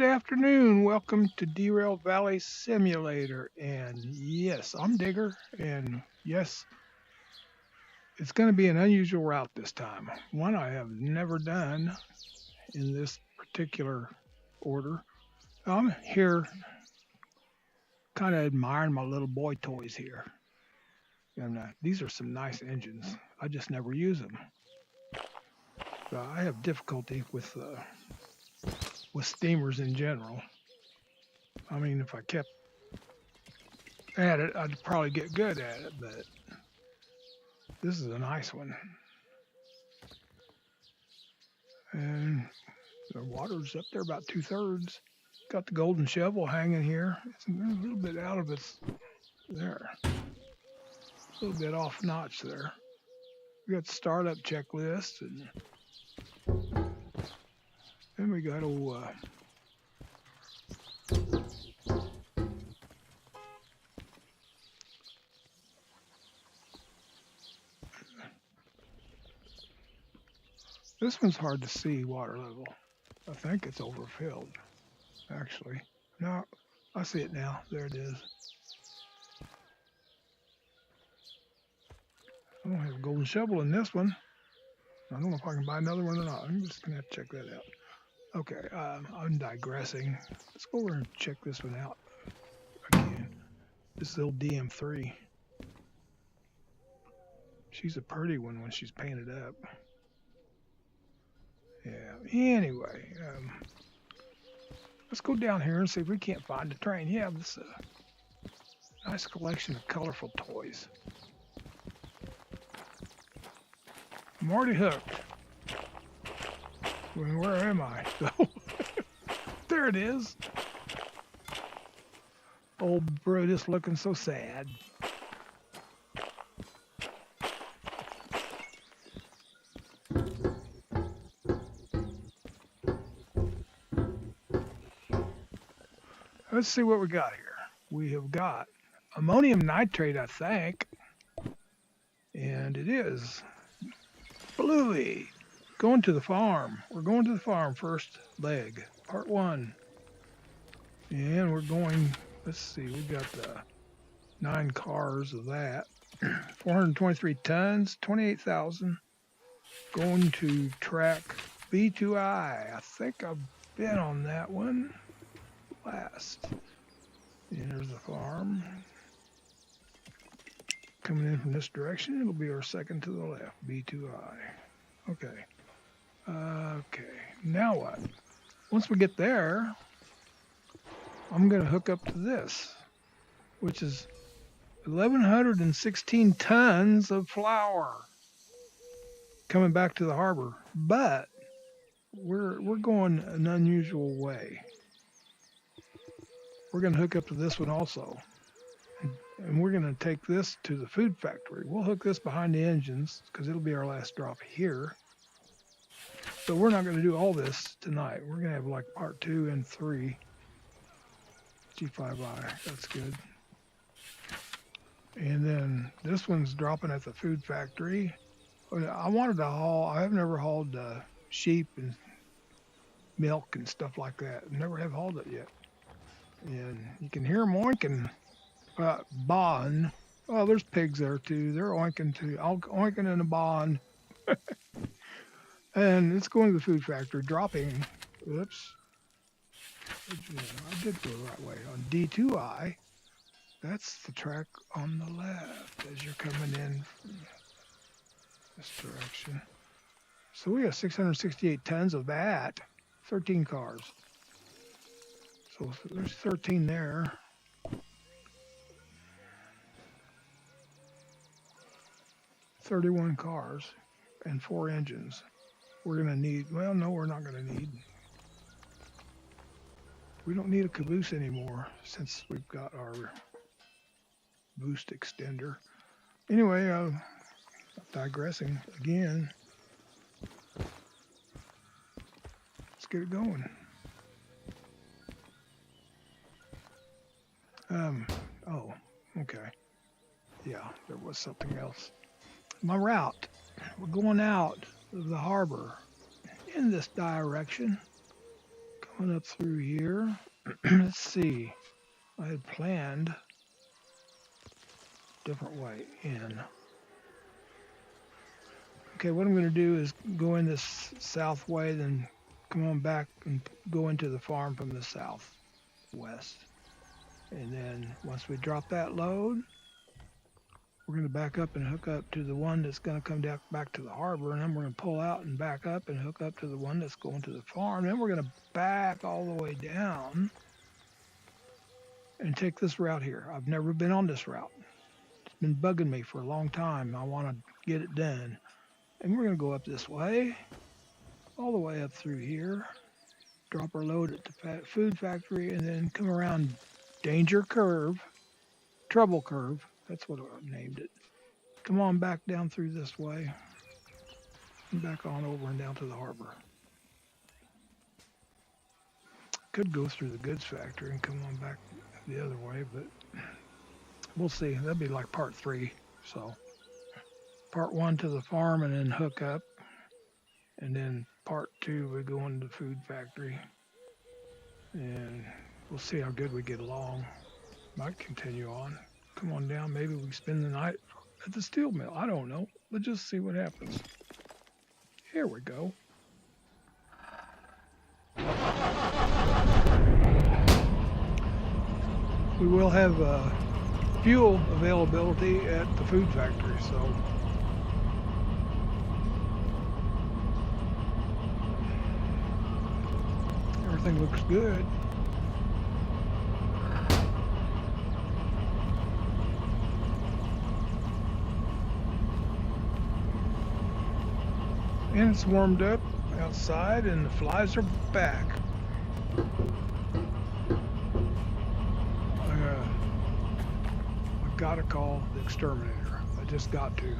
afternoon. Welcome to Derail Valley Simulator. And yes, I'm Digger. And yes, it's going to be an unusual route this time. One I have never done in this particular order. I'm here kind of admiring my little boy toys here. And these are some nice engines. I just never use them. I have difficulty with steamers in general. I mean, if I kept at it, I'd probably get good at it, but this is a nice one. And the water's up there about 2/3. Got the golden shovel hanging here. It's a little bit out of its there. A little bit off notch there. We got the startup checklist, and then we got this one's hard to see water level. I think it's overfilled, actually. No, I see it now. There it is. I don't have a golden shovel in this one. I don't know if I can buy another one or not. I'm just going to have to check that out. Okay, I'm digressing. Let's go over and check this one out again. This little DM3. She's a pretty one when she's painted up. Yeah, anyway, let's go down here and see if we can't find a train. Yeah, this nice collection of colorful toys. I'm already hooked. Well, where am I? There it is. Old Brutus looking so sad. Let's see what we got here. We have got ammonium nitrate, I think. And it is Bluey. Going to the farm. We're going to the farm first leg, part 1. And we're going, let's see, we got 9 cars of that. 423 tons, 28,000. Going to track B2I. I think I've been on that one last. And there's the farm. Coming in from this direction, it'll be our second to the left, B2I. Okay. Okay, now what? Once we get there, I'm going to hook up to this, which is 1,116 tons of flour coming back to the harbor. But we're going an unusual way. We're going to hook up to this one also. And we're going to take this to the food factory. We'll hook this behind the engines because it'll be our last drop here. But we're not going to do all this tonight. We're going to have like part 2 and 3. G5I, that's good. And then this one's dropping at the food factory. I wanted to haul, I've never hauled sheep and milk and stuff like that. Never have hauled it yet. And you can hear them oinking. Bond. Oh, there's pigs there too. They're oinking too. Oinking in a bond. And it's going to the food factory, dropping. Oops. I did go the right way. On D2I, that's the track on the left as you're coming in from this direction. So we have 668 tons of that. 13 cars. So there's 13 there. 31 cars and 4 engines. We're going to need, well, no, we're not going to need. We don't need a caboose anymore since we've got our boost extender. Anyway, digressing again. Let's get it going. Oh, okay. Yeah, there was something else. My route, we're going out of the harbor in this direction. Going up through here. Let's see. I had planned a different way in. Okay, what I'm going to do is go in this south way, then come on back and go into the farm from the southwest. And then once we drop that load, we're going to back up and hook up to the one that's going to come down back to the harbor, and then we're going to pull out and back up and hook up to the one that's going to the farm. Then we're going to back all the way down and take this route here. I've never been on this route. It's been bugging me for a long time. I want to get it done. And we're going to go up this way, all the way up through here, drop our load at the food factory, and then come around Danger Curve, Trouble Curve. That's what I named it. Come on back down through this way and back on over and down to the harbor. Could go through the goods factory and come on back the other way, but we'll see. That'd be like part 3. So part 1 to the farm and then hook up. And then part 2 we go into the food factory. And we'll see how good we get along. Might continue on. Come on down, maybe we spend the night at the steel mill. I don't know. Let's just see what happens. Here we go. We will have fuel availability at the food factory, so everything looks good. And it's warmed up outside and the flies are back. I gotta call the exterminator. I just got to.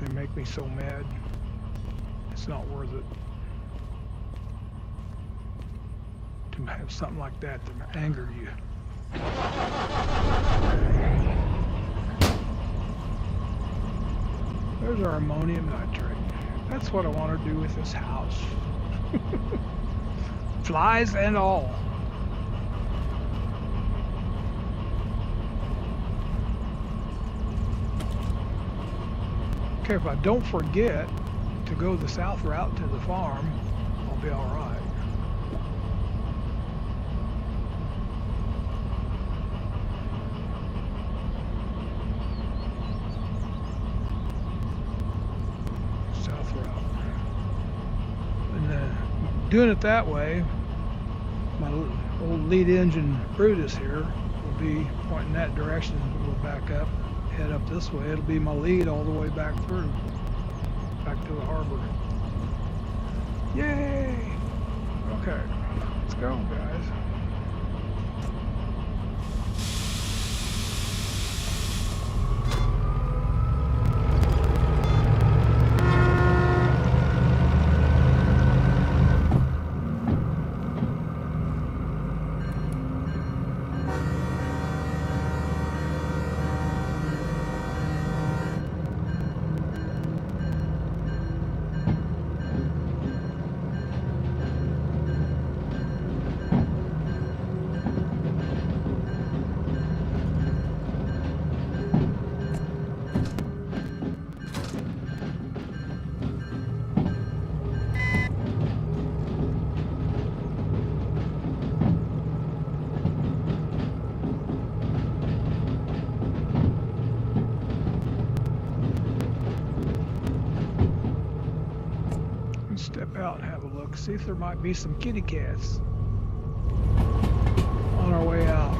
They make me so mad. It's not worth it to have something like that to anger you. There's our ammonium nitrate. That's what I want to do with this house. Flies and all. Okay, if I don't forget to go the south route to the farm, I'll be all right. Doing it that way, my old lead engine Brutus here will be pointing that direction. We'll back up, head up this way. It'll be my lead all the way back through, back to the harbor. Yay! Okay, let's go, guys. Step out and have a look, see if there might be some kitty cats on our way out.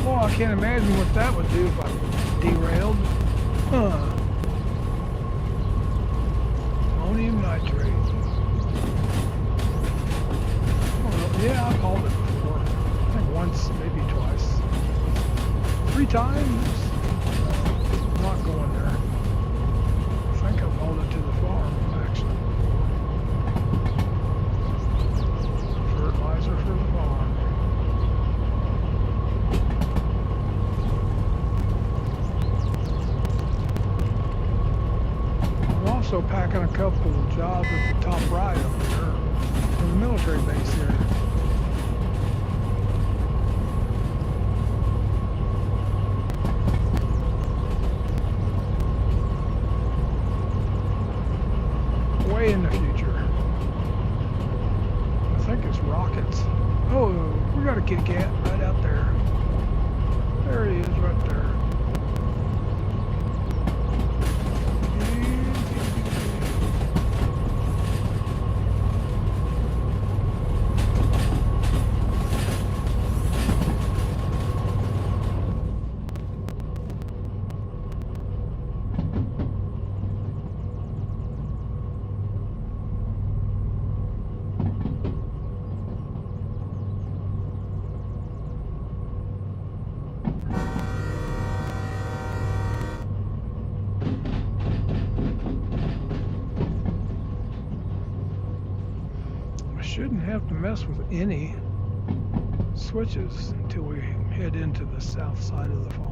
Oh, I can't imagine what that would do if I derailed. Ammonium nitrate. Oh, yeah, I called it before. I think once, maybe twice. 3 times. I'm not going there. I think I called it to the farm. Fertilizer for the farm. also packing a couple of jobs at the top right up there in the military base here. Way in the future. I think it's rockets. Oh, we got a kitty cat right out there. There he is right there. Shouldn't have to mess with any switches until we head into the south side of the farm.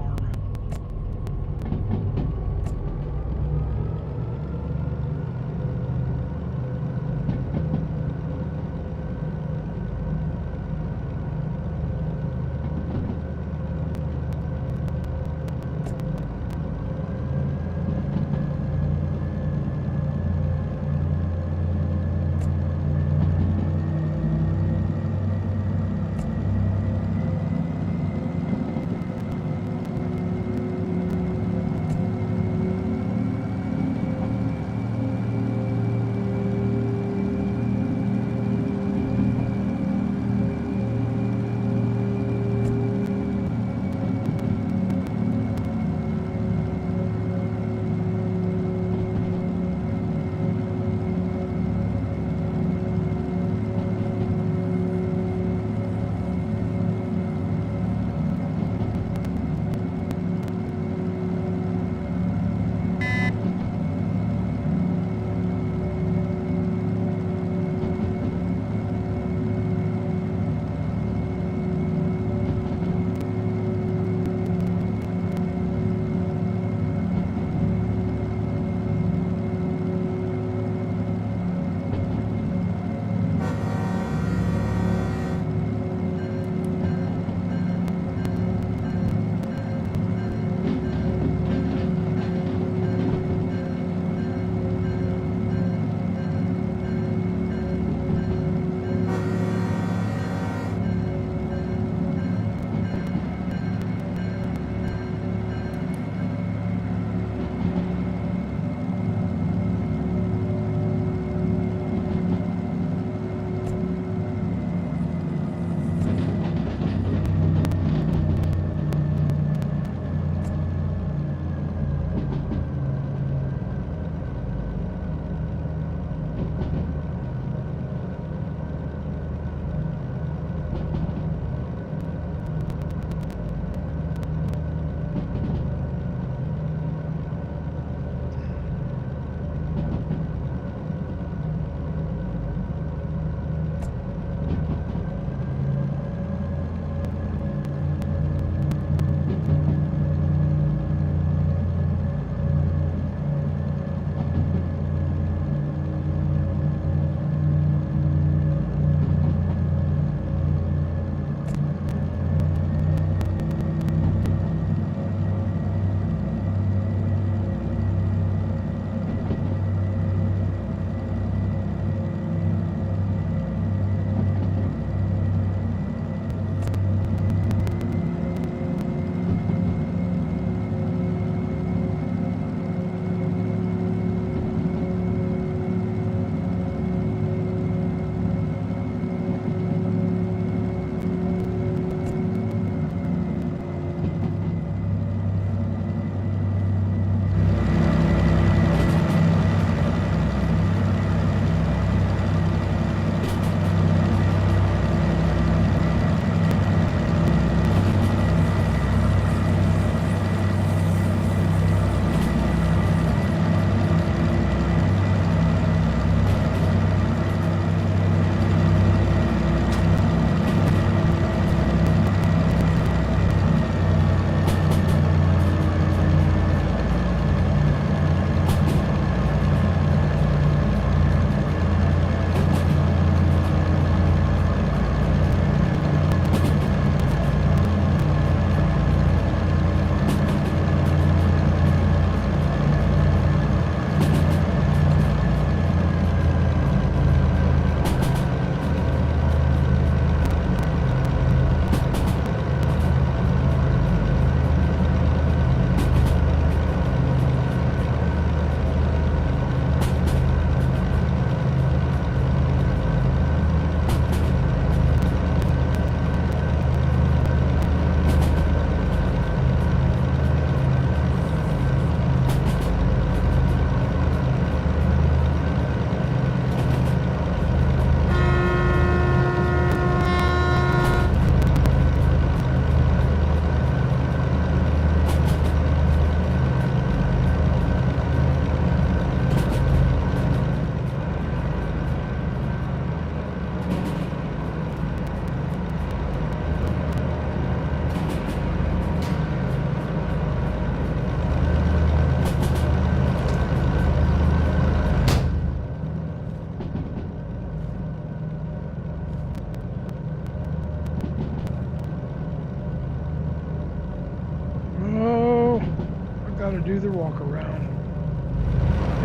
to do the walk around.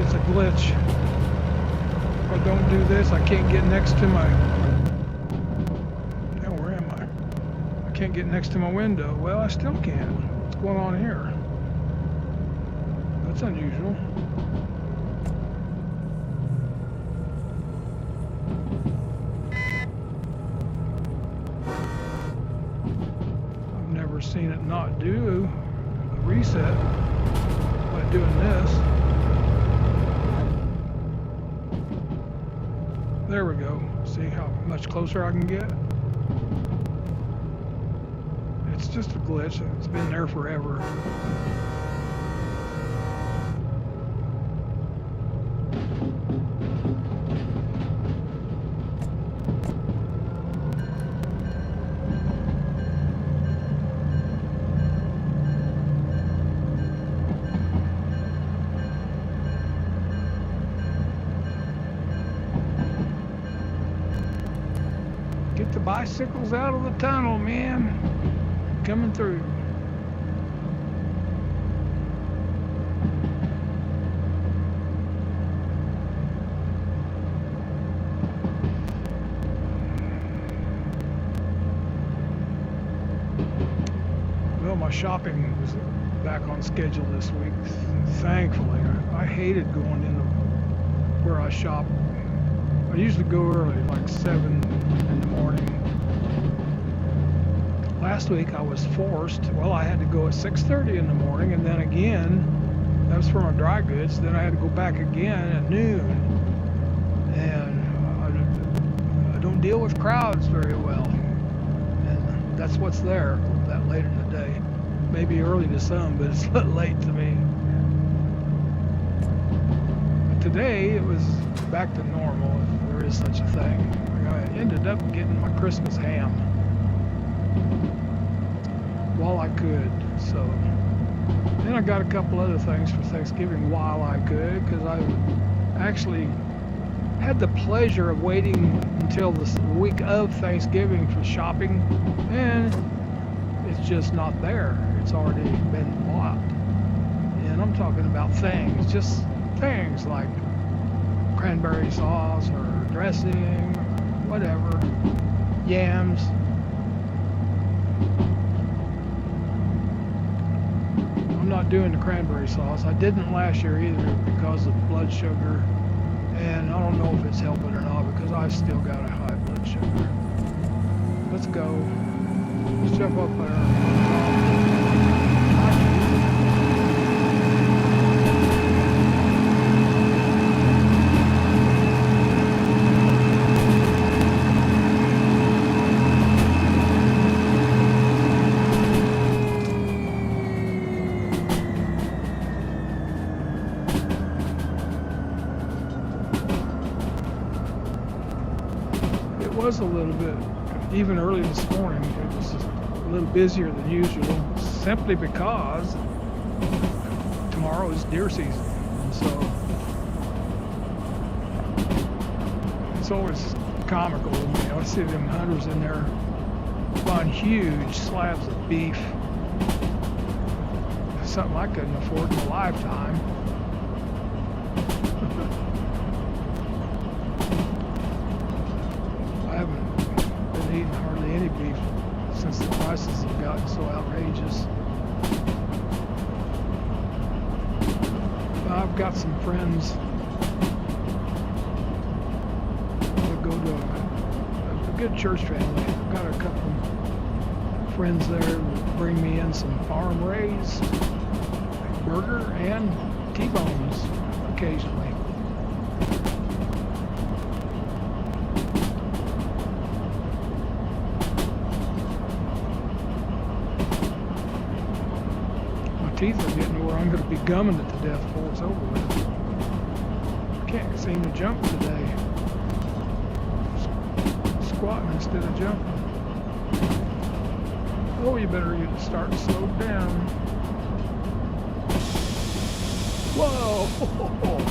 It's a glitch. If I don't do this, I can't get next to my... Now, where am I? I can't get next to my window. Well, I still can. What's going on here? That's unusual. I've never seen it not do a reset by doing this. There we go. See how much closer I can get? It's just a glitch. It's been there forever. Get the bicycles out of the tunnel, man. Coming through. Well, my shopping was back on schedule this week, thankfully. I hated going into where I shop. I usually go early, like 7 in the morning. Last week I was forced, well, I had to go at 6:30 in the morning, and then again, that was for my dry goods, then I had to go back again at noon. And I don't deal with crowds very well. And that's what's there that late in the day. Maybe early to some, but it's late to me. But today it was back to normal, if there is such a thing. I ended up getting my Christmas ham while I could. So then I got a couple other things for Thanksgiving while I could, because I actually had the pleasure of waiting until the week of Thanksgiving for shopping, and it's just not there. It's already been bought. And I'm talking about things, just things like cranberry sauce or dressing, or whatever, yams. I'm not doing the cranberry sauce. I didn't last year either because of blood sugar, and I don't know if it's helping or not because I've still got a high blood sugar. Let's go. Let's jump up there. Was a little bit, even early this morning, it was a little busier than usual, simply because tomorrow is deer season, and so it's always comical to me. I see them hunters in there buying huge slabs of beef, something I couldn't afford in a lifetime. Eating hardly any beef since the prices have gotten so outrageous. I've got some friends that go to a good church family. I've got a couple friends there that bring me in some farm raised burger and T-bones occasionally. Teeth are getting where I'm going to be gumming it to death before it's over with. I can't seem to jump today. Squatting instead of jumping. Oh, you better start to slow down. Whoa!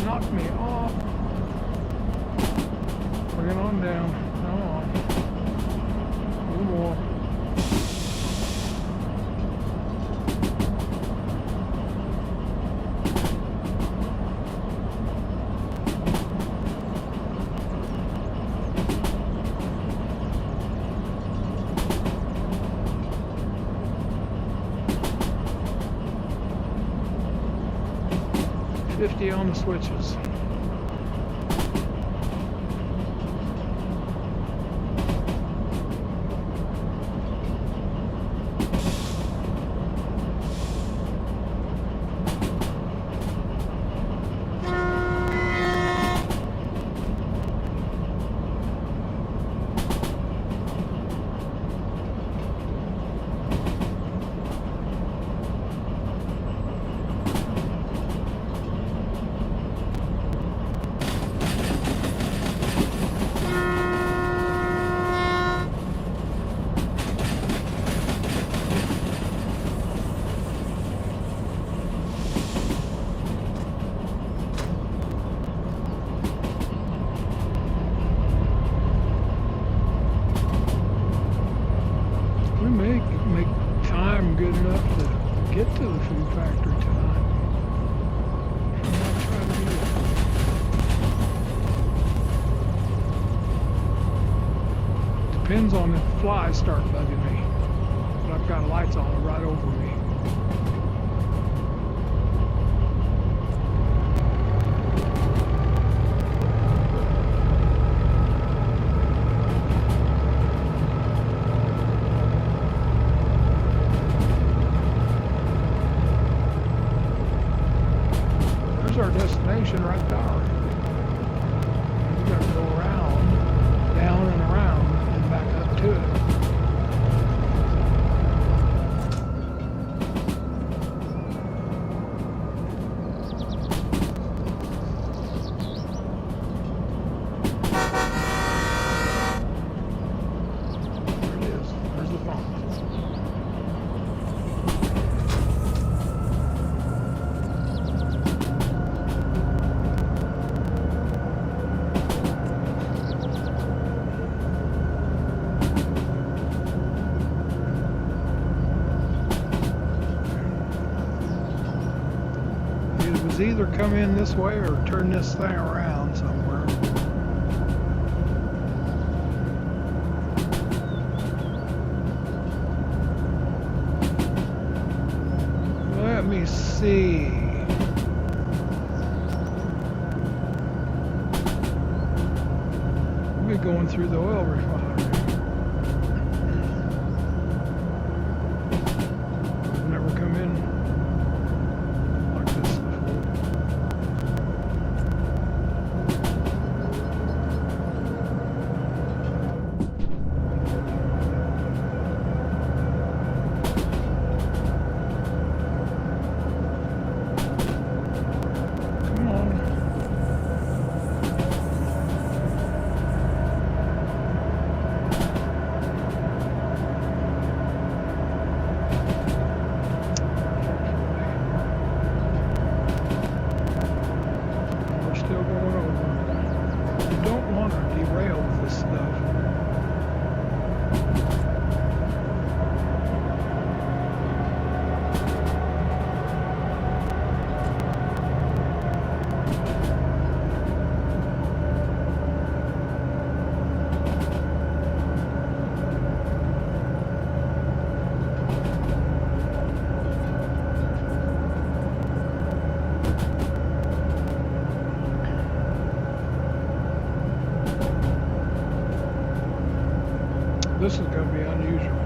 Knocked me off. Bring it on down. Come on. A little more. 50 on the switches. We may make time good enough to get to the food factory tonight. I'm not trying to do that. Depends on if flies start bugging me. But I've got lights on right over me. Our destination right there. We got to go around, down and around, and back up to it. There it is. There's the phone. Either come in this way or turn this thing around somewhere. Let me see. We'll be going through the oil refinery. I've never come in like this before. This is going to be unusual.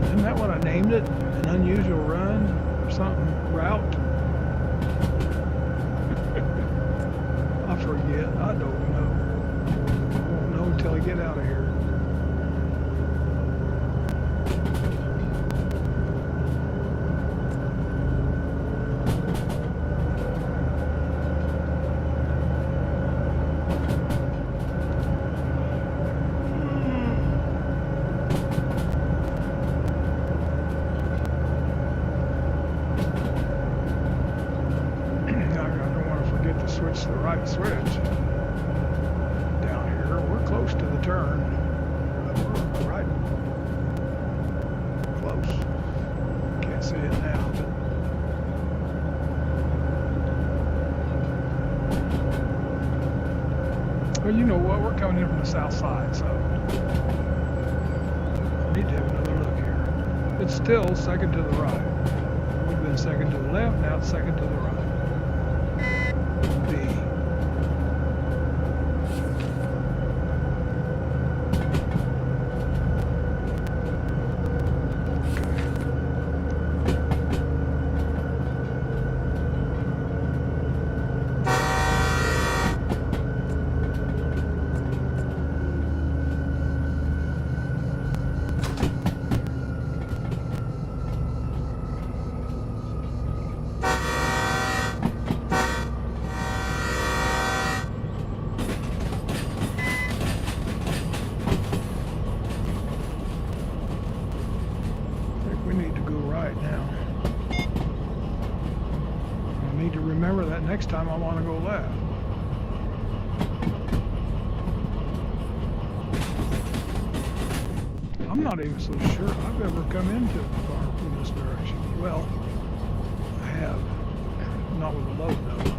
Isn't that what I named it? An unusual run or something? Route? I forget. I don't know. I won't know until I get out of here. Switch the right switch down here. We're close to the turn. We're right close. Can't see it now, but well, you know what? We're coming in from the south side, so I need to have another look here. It's still second to the right. We've been second to the left, now it's second to the right. B. Remember that next time I want to go left. I'm not even so sure I've ever come into a car from this direction. Well, I have. Not with a load though.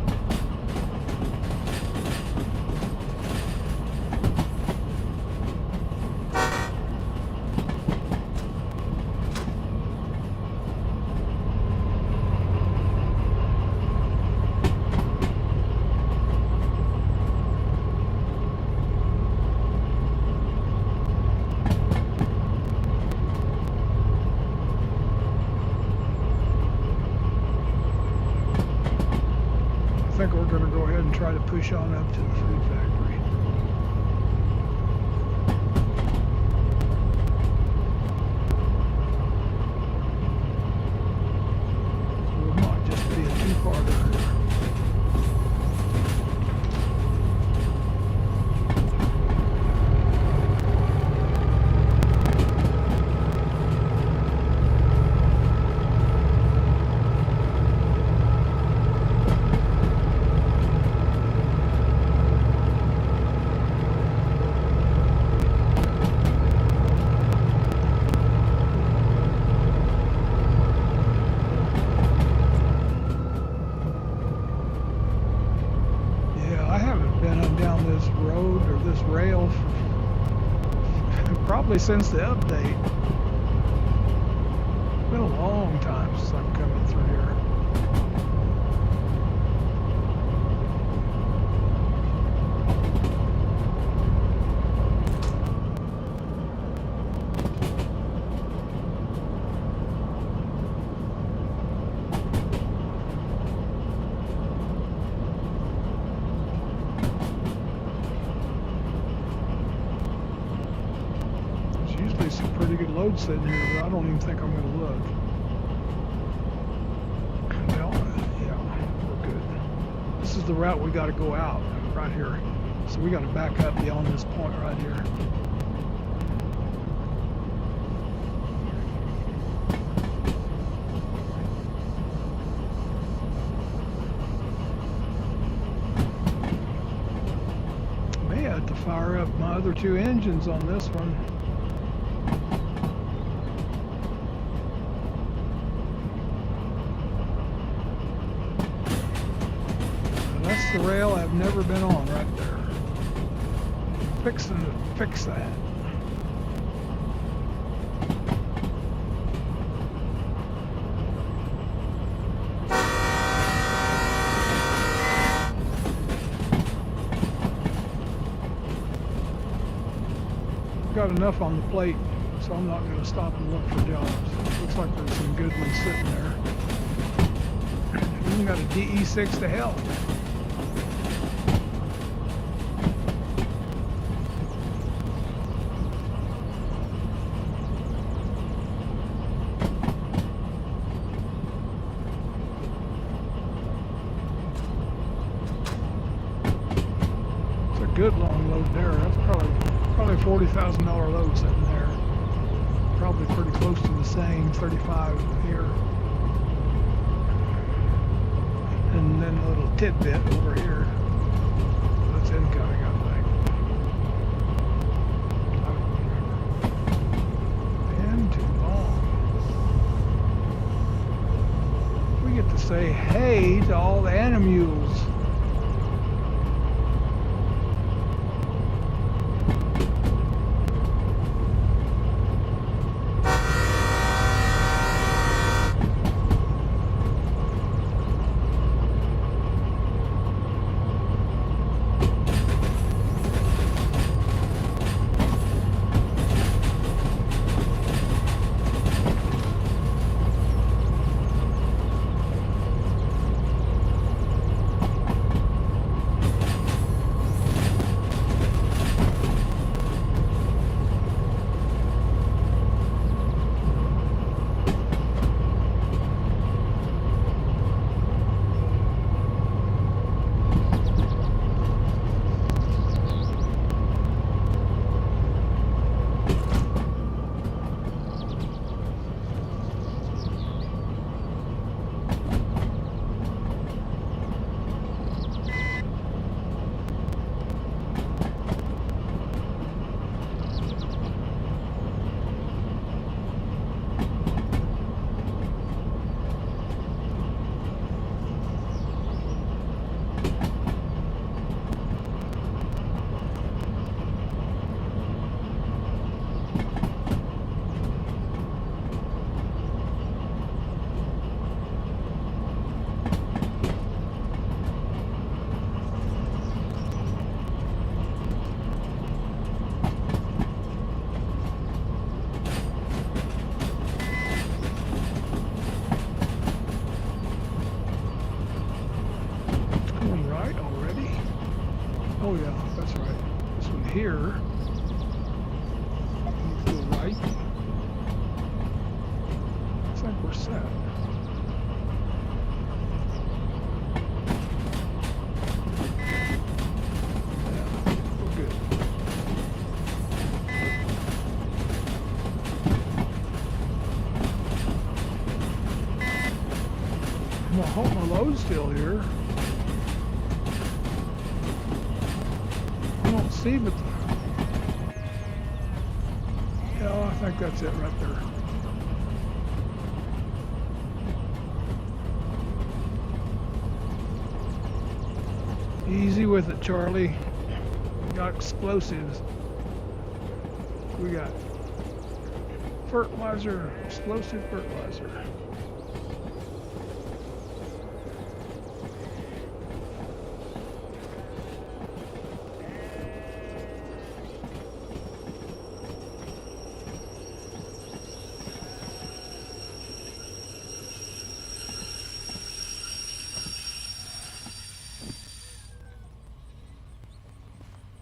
I think we're going to go ahead and try to push on up to the food factory. So it might just be a two-parter. Rail probably since the update. It's been a long time since I'm coming through here. Some pretty good load sitting here, but I don't even think I'm going to look. Well, yeah, we're good. This is the route we got to go out right here. So we got to back up beyond this point right here. May have to fire up my other two engines on this one. That's the rail I've never been on right there. Fixing to fix that. Got enough on the plate, so I'm not going to stop and look for jobs. Looks like there's some good ones sitting there. Even got a DE6 to help. It's a good long load there. That's probably $40,000 load sitting there. Probably pretty close to the same 35 here. And then a little tidbit over here. That's incoming, I think. I don't remember. Been too long. We get to say hey to all the animules. here. Move to the right. Looks like we're set. Yeah, we're good. I'm gonna hold my load still here. I don't see, but yeah, I think that's it right there. Easy with it, Charlie. We got explosives. We got fertilizer, explosive fertilizer.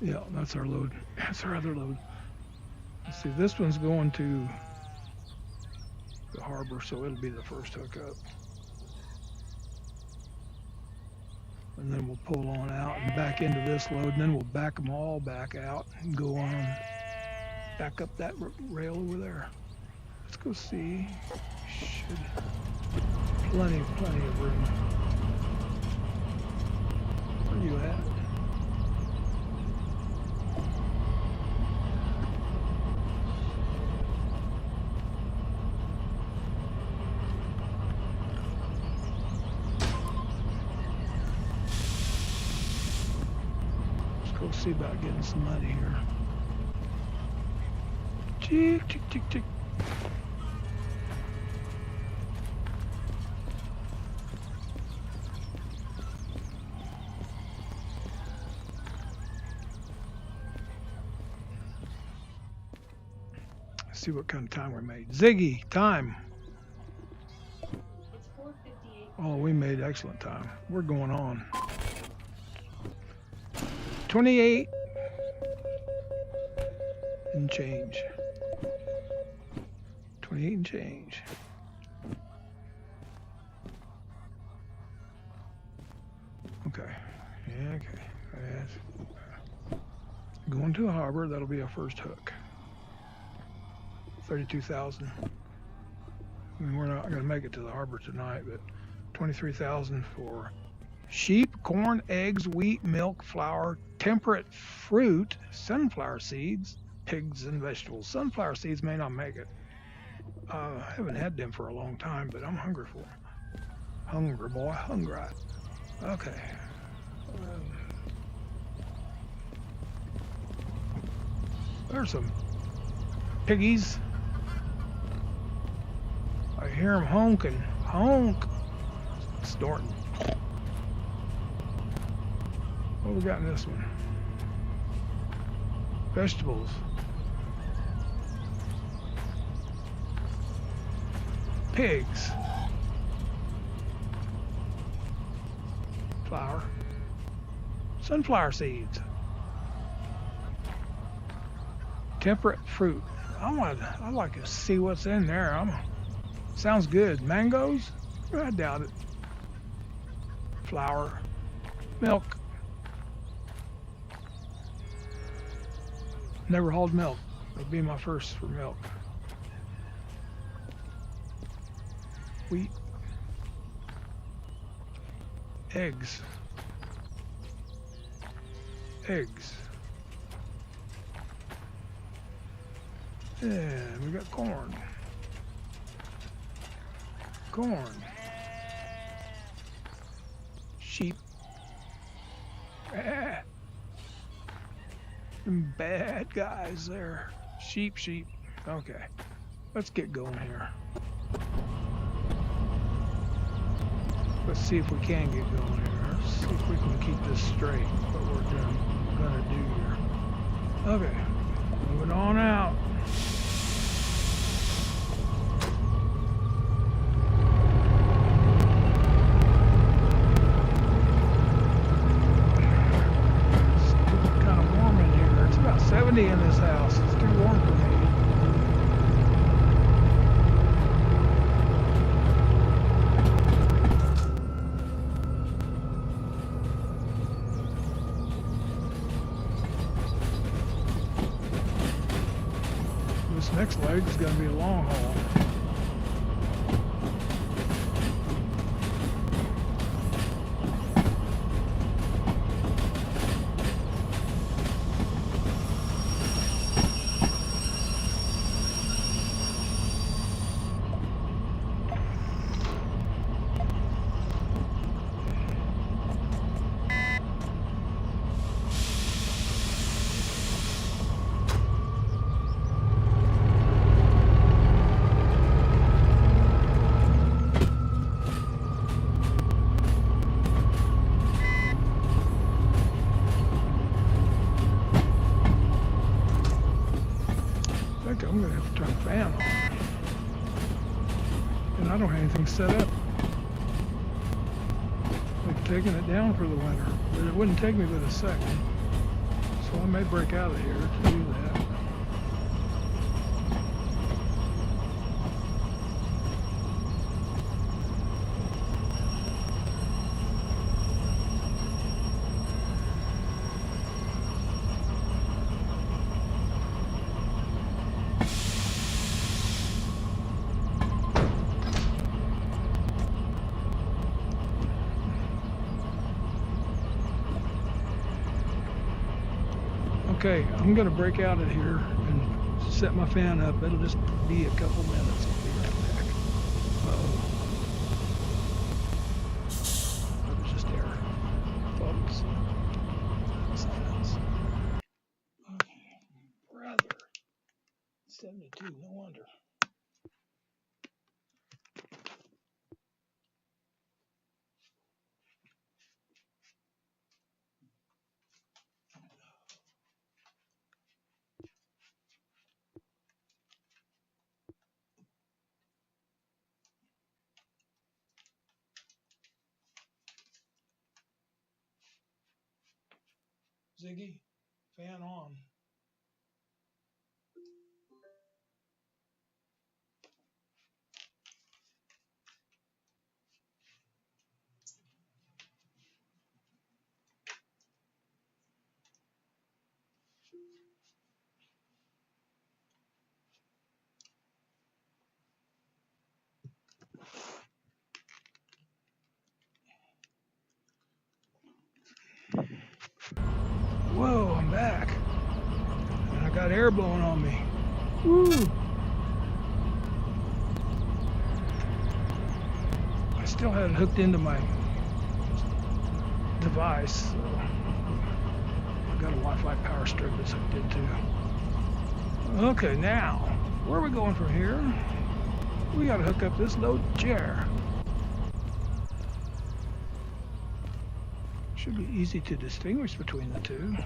Yeah, that's our load. That's our other load. Let's see, this one's going to the harbor, so it'll be the first hookup. And then we'll pull on out and back into this load, and then we'll back them all back out and go on back up that rail over there. Let's go see. Should plenty of room. Where are you at? Let's see about getting some money here. Tick, tick, tick, tick. Let's see what kind of time we made. Ziggy, time. It's 4:58. Oh, we made excellent time. We're going on. 28 and change. 28 and change. Okay. Yeah, okay. That's going to a harbor. That'll be our first hook. 32,000. I mean, we're not going to make it to the harbor tonight, but 23,000 for sheep, corn, eggs, wheat, milk, flour, temperate fruit, sunflower seeds, pigs, and vegetables. Sunflower seeds may not make it. I haven't had them for a long time, but I'm hungry for them. Hungry, boy, hungry. Okay. There's some piggies. I hear them honking. Honk. Snorting. What we got in this one? Vegetables. Pigs. Flour. Sunflower seeds. Temperate fruit. I'd like to see what's in there. Sounds good. Mangoes? I doubt it. Flour. Milk. Never hauled milk. That'll be my first for milk. Wheat. Eggs. Eggs. And we got corn. Corn. Sheep. Them bad guys there. Sheep. Okay. Let's get going here. Let's see if we can get going here. Let's see if we can keep this straight, what we're gonna do here. Okay. Moving on out. in this house. It's too warm for me. This next leg is going to be a long haul. I'm going to have to turn the fan on. And I don't have anything set up. I've taken it down for the winter, but it wouldn't take me but a second. So I may break out of here to do that. Okay, I'm going to break out of here and set my fan up. It'll just be a couple minutes. I'll be right back. Uh-oh. That was just air. Folks. Silence. Brother. 72, no wonder. Ziggy, fan on. Whoa, I'm back. And I got air blowing on me. Woo! I still had it hooked into my device, so I've got a Wi-Fi power strip that's hooked into. Okay, now, where are we going from here? We got to hook up this low chair. Should be easy to distinguish between the two.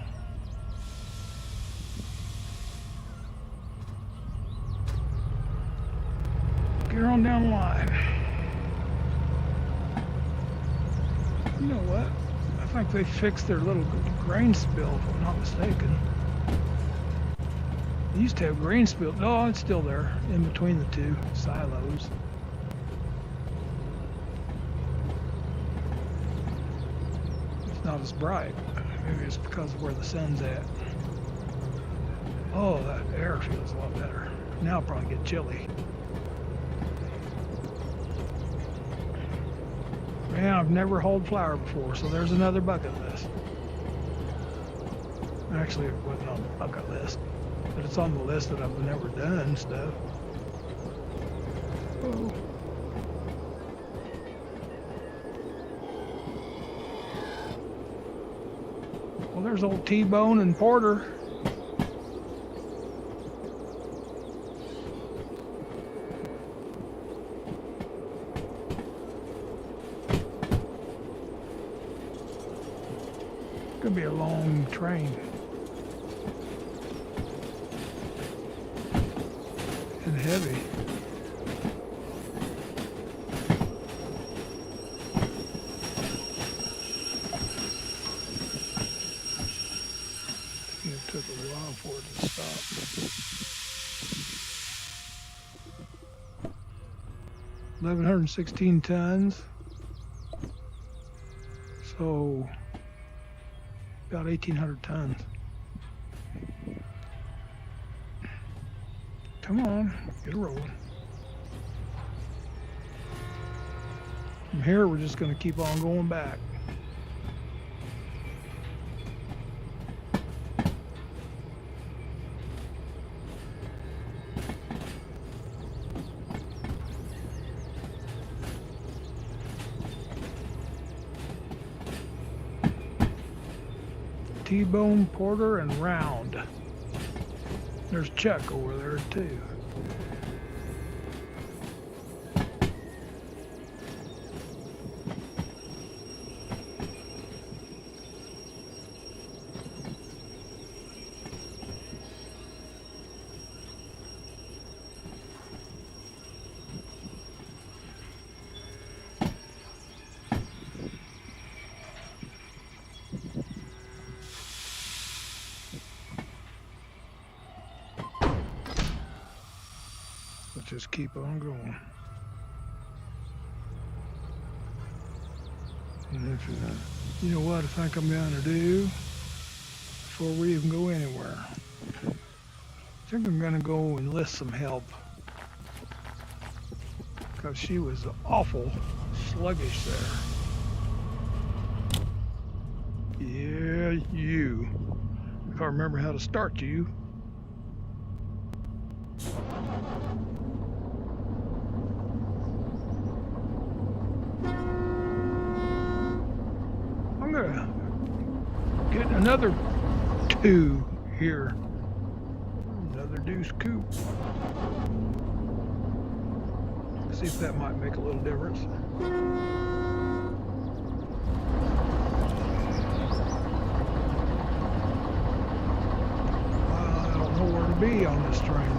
Get on down the line. You know what? I think they fixed their little grain spill, if I'm not mistaken. They used to have grain spill. Oh, it's still there in between the two silos. Not as bright. Maybe it's because of where the sun's at. Oh, that air feels a lot better. Now I'll probably get chilly. Man, I've never hauled flour before, so there's another bucket list. Actually, it wasn't on the bucket list, but it's on the list that I've never done stuff. Oh. Well, there's old T-Bone and Porter. Could be a long train. And heavy. It took a while for it to stop. $1,116 tons. So about 1,800 tons. Come on, get it rolling. From here, we're just going to keep on going back. T-bone, porter, and round. There's Chuck over there too. Let's just keep on going. And if you know what I think I'm going to do before we even go anywhere, I think I'm going to go enlist some help because she was awful sluggish there. Yeah, you. If I remember how to start you. I'm gonna get another 2 here. Another deuce coupe. See if that might make a little difference. I don't know where to be on this train.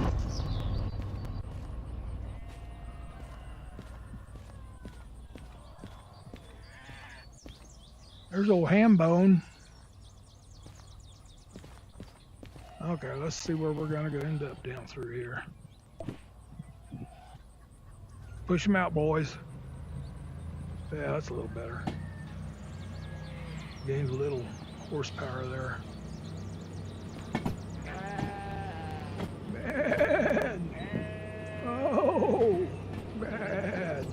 There's old Hambone. Okay, let's see where we're gonna end up down through here. Push them out, boys. Yeah, that's a little better. Gained a little horsepower there. Bad. Oh, bad.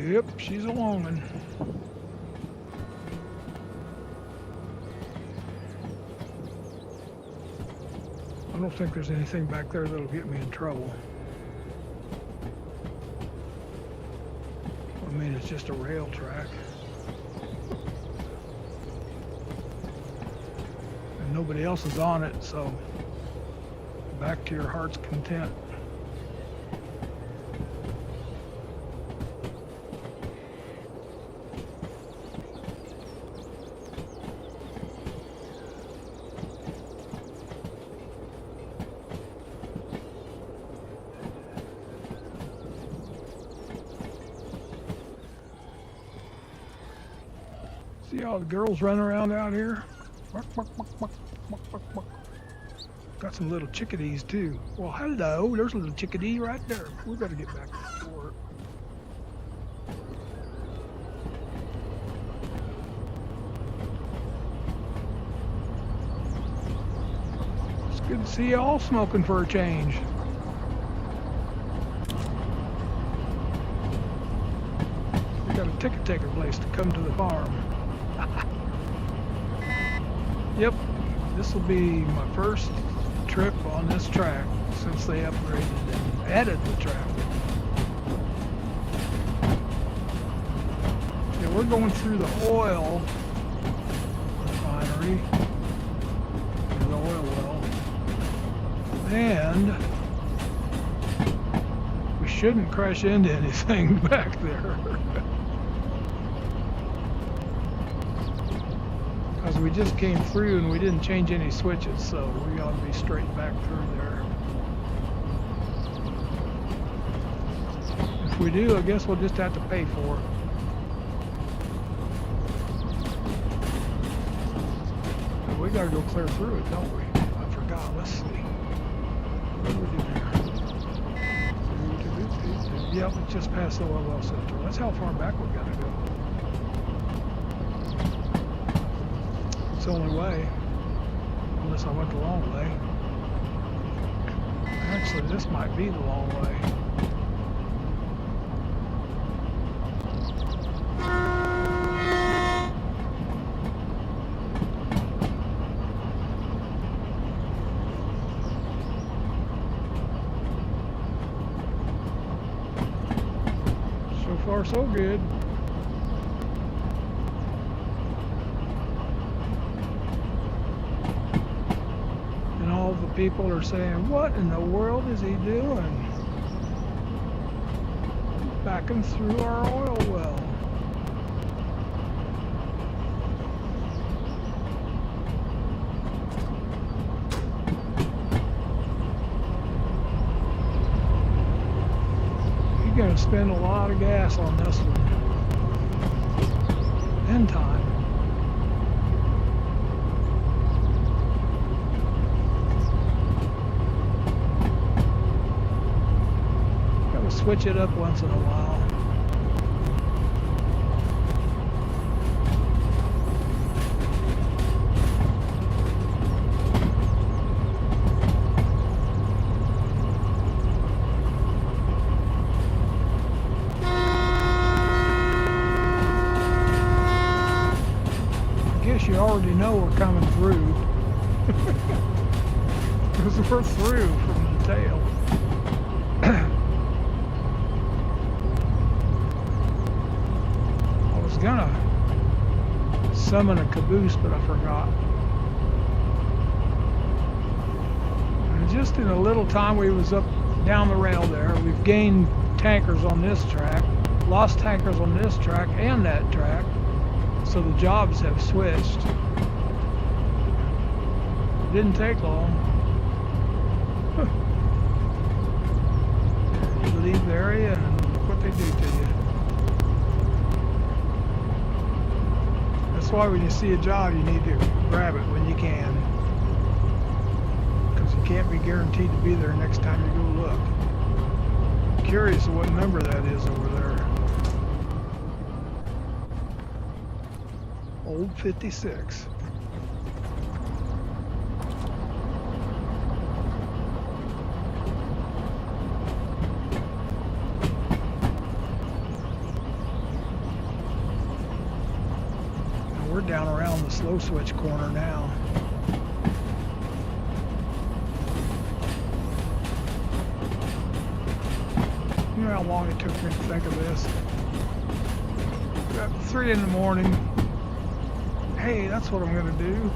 Yep, she's a long one. I don't think there's anything back there that'll get me in trouble. I mean, it's just a rail track. And nobody else is on it, so back to your heart's content. See all the girls running around out here? Bark, bark, bark, bark, bark, bark, bark. Got some little chickadees too. Well, hello, there's a little chickadee right there. We better get back to work. It's good to see you all smoking for a change. We got a ticket taker place to come to the farm. Yep, this will be my first trip on this track since they upgraded and added the track. Yeah, we're going through the oil refinery, the oil well, and we shouldn't crash into anything back there. Because we just came through and we didn't change any switches, so we ought to be straight back through there. If we do, I guess we'll just have to pay for it. gotta go clear through it, don't we? I forgot. Let's see. What do we do here? Yep, it's just past the oil well center. That's how far back we gotta go. It's the only way. Unless I went the long way. Actually, this might be the long way. So far, so good. And all the people are saying, what in the world is he doing? Backing through our oil well. You're going to spend a lot of gas on this one. And time. Switch it up once in a while. I guess you already know we're coming through. Because we're through from the tail. Gonna summon a caboose, but I forgot. And just in a little time we was up down the rail there, we've gained tankers on this track, lost tankers on this track and that track, so the jobs have switched. It didn't take long. You leave the area and look what they do to you. That's why when you see a job, you need to grab it when you can. Because you can't be guaranteed to be there next time you go look. I'm curious what number that is over there. Old 56. We're down around the slow switch corner now. You know how long it took me to think of this? About 3 in the morning. Hey, that's what I'm gonna do.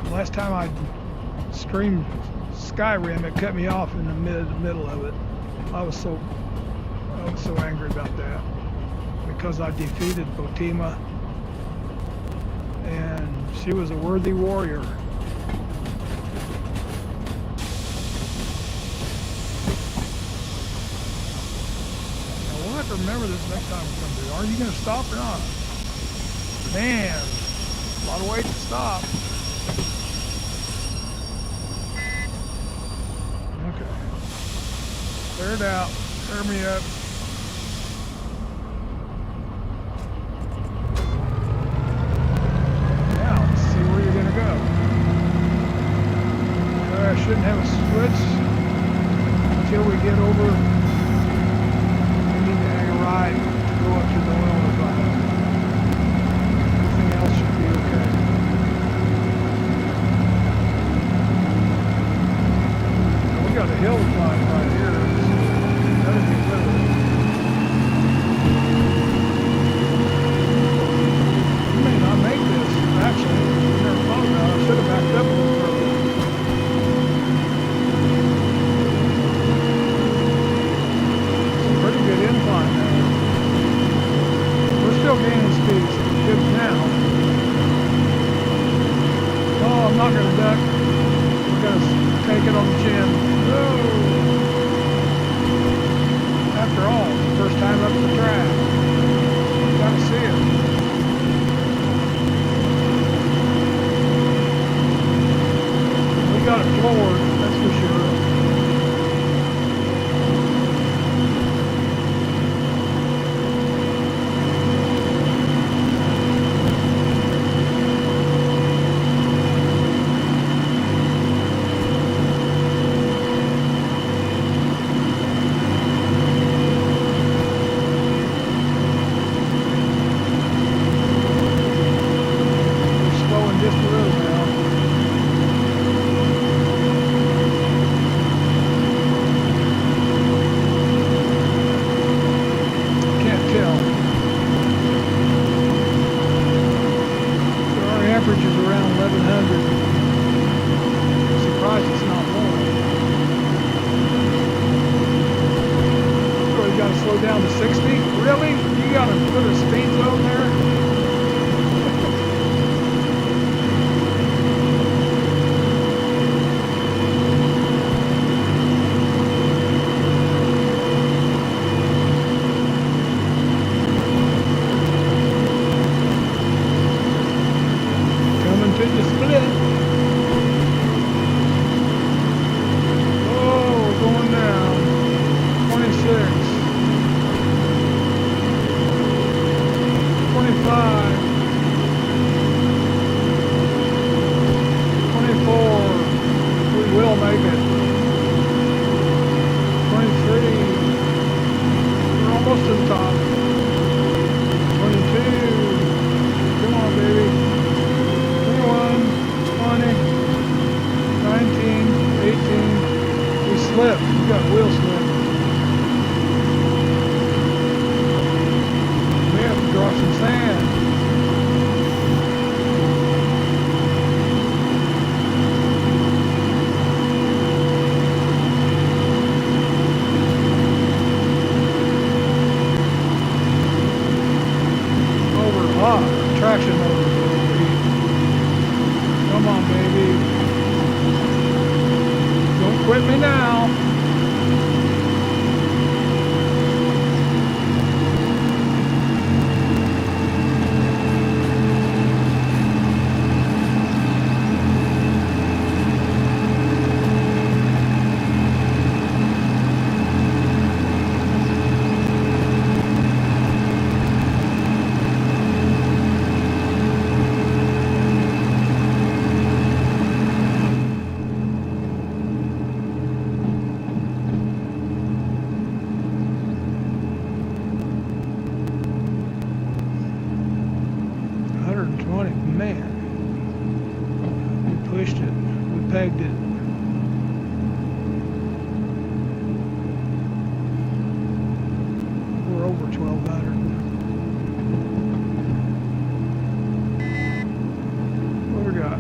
Last time I streamed Skyrim, it cut me off in the middle of it. I was so angry about that because I defeated Botima, and she was a worthy warrior. Now we'll have to remember this next time we come to. Are you going to stop or not? Man, a lot of weight to stop. Clear it out. Clear me up. Now, let's see where you're going to go. I shouldn't have a switch until we get over. We need to hang a ride to go up to the oil refinery. Everything else should be okay. Now, we got a hill climb right here. You may not make this, actually. I never thought about it. I should have backed up a little further. Some pretty good incline there. We're still gaining speed, so we're good now. Oh, I'm not going to duck. We're going to take it on the chin. Whoa! down to 60? Really? You gotta put a speed zone there? Coming to the split. Oh, we're going down. 26. 25. 24. We will make it. 23. We're almost to the top. 22. Come on, baby. 21. 20. 19. 18. We slipped. We got wheel slip. We have to draw some sand. Traction motor. Come on, baby. Don't quit me now. Man, we pushed it, we pegged it. We're over 1,200. What do we got?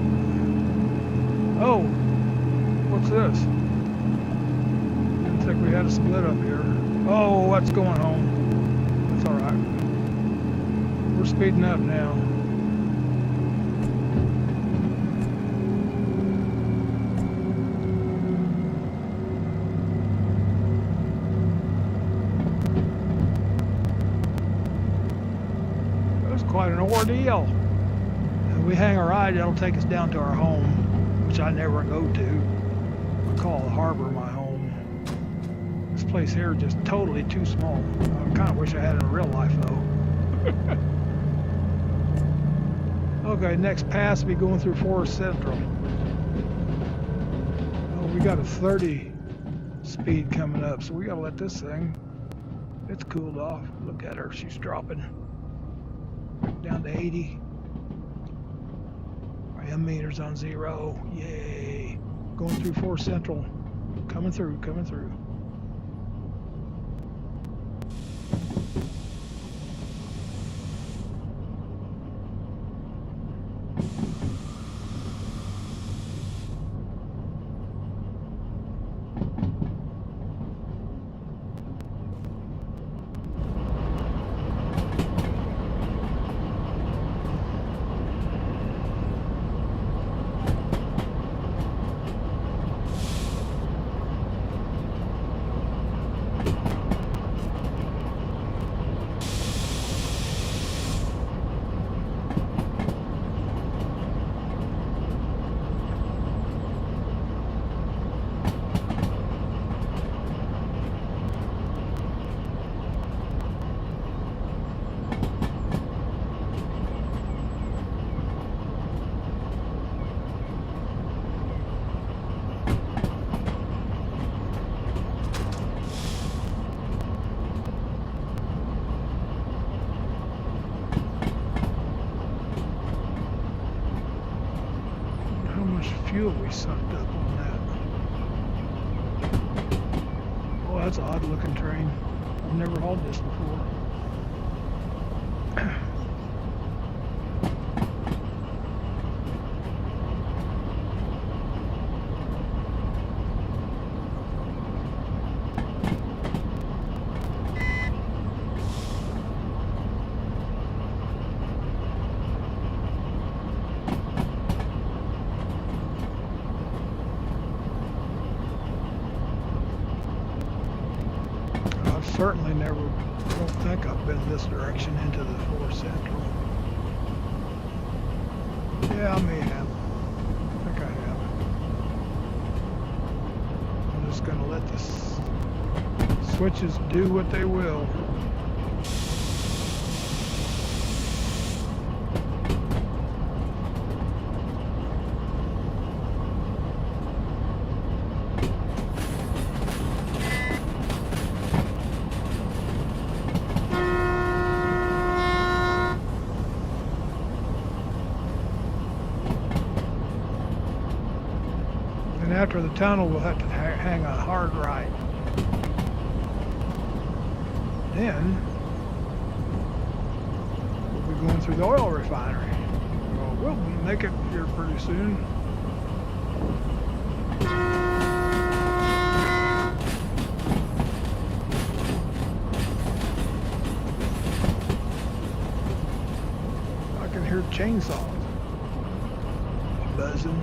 Oh, what's this? Didn't think we had a split up here. Oh, that's going home. That's all right. We're speeding up now. Quite an ordeal. If we hang a ride, it'll take us down to our home, which I never go to. I call the harbor my home. This place here is just totally too small. I kind of wish I had it in real life though. Okay, next pass will be going through Forest Central. Oh, we got a 30 speed coming up, so we gotta let this thing. It's cooled off. Look at her, she's dropping. Down to 80. Our M meter's on 0. Yay. Going through Forest Central. Coming through, coming through. Fuel we sucked up on that. Oh, that's an odd looking train. I've never hauled this before. certainly don't think I've been this direction into the 4 Central. Yeah, I may have. I think I have. I'm just going to let the switches do what they will. And after the tunnel, we'll have to hang a hard right. Then we'll be going through the oil refinery. Well, we'll make it here pretty soon. I can hear chainsaws buzzing.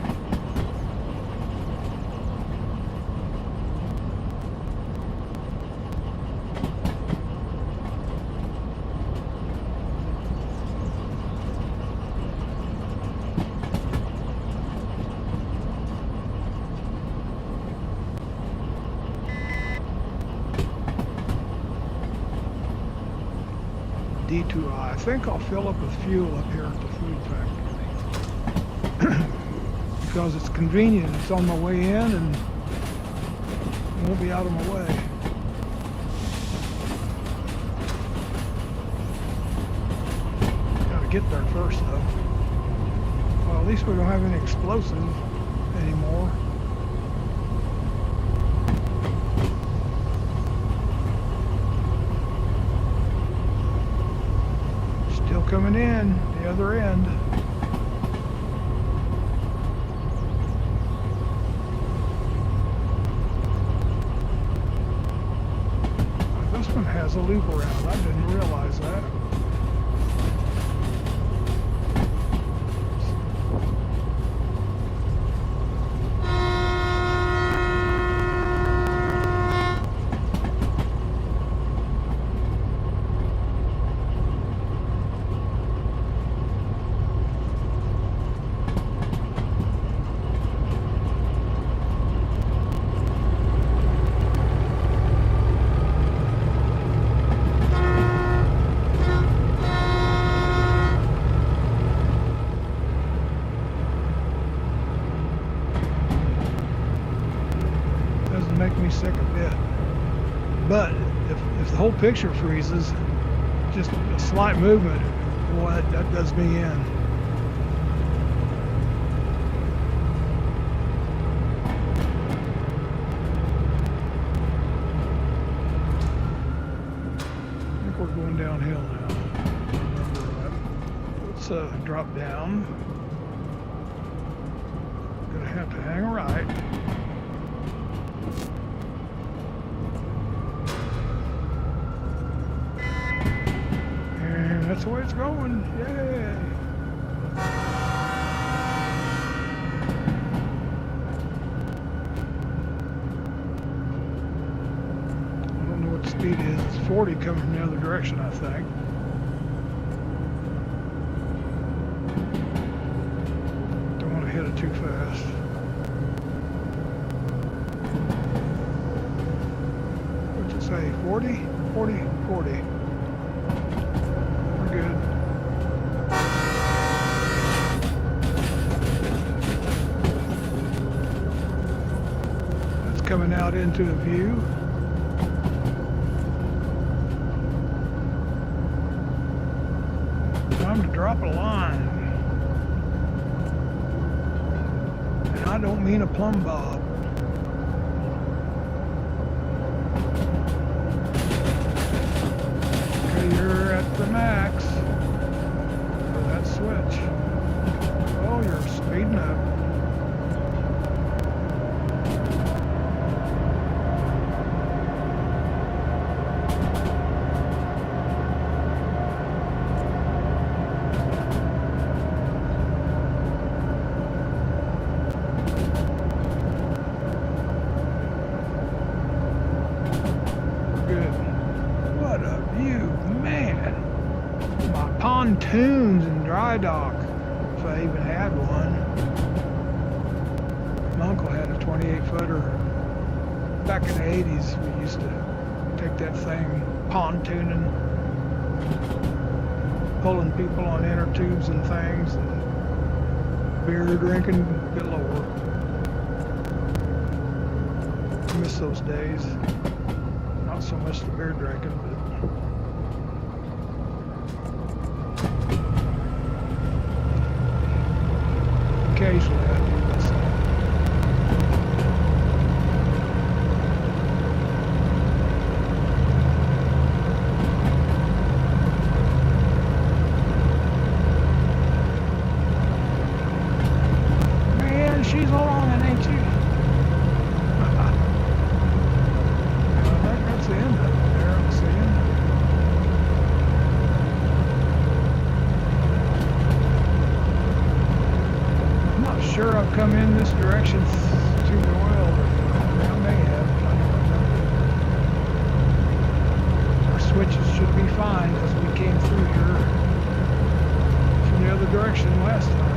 D2I. I think I'll fill up with fuel up here at the food factory because it's convenient. It's on my way in and it won't be out of my way. Gotta get there first though. Well, at least we don't have any explosives anymore. Coming in the other end. This one has a loop around. I didn't realize that. Make me sick a bit. But if the whole picture freezes, just a slight movement, boy, that does me in. I think we're going downhill now. Let's drop down. Gonna have to hang a right. That's the way it's going. Yay! I don't know what the speed is. It's 40 coming from the other direction, I think. Don't want to hit it too fast. What'd you say? 40? 40? 40. Good. That's coming out into the view. Time to drop a line. And I don't mean a plumb bob. Okay, you're at the max. That switch. Oh, you're speeding up. Good. pontoons in dry dock, if I even had one. My uncle had a 28-footer. Back in the 80s, we used to take that thing pontooning, pulling people on inner tubes and things, and beer drinking galore. I miss those days. Not so much the beer drinking, but occasionally I do miss that. Man, she's along, ain't she? I think that's the end of it there, I'm seeing. I'm not sure I've come in this direction to the oil, but I may have. I don't remember. Our switches should be fine as we came through here from the other direction last time.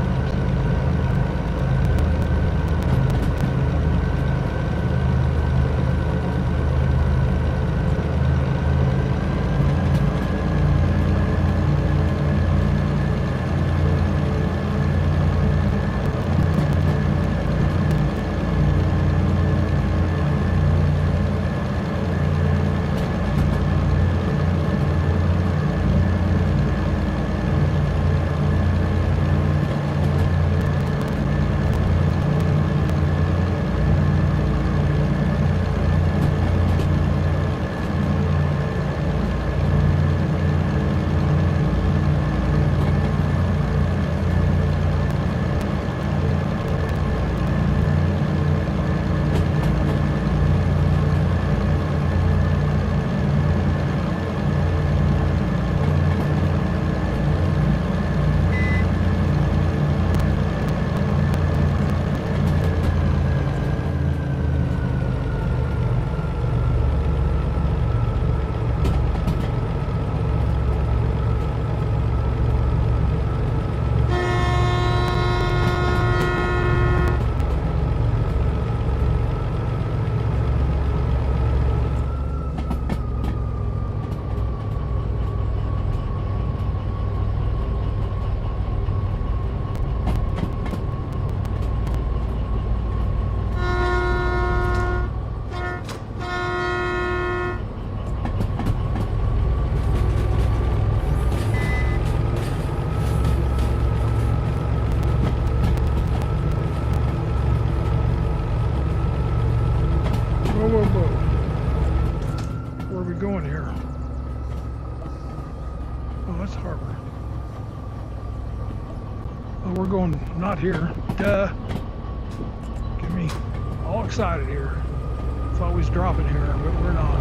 Where are we going here? Oh, that's harbor. Oh, we're going not here. Duh. Get me all excited here. Thought we was dropping here, but we're not.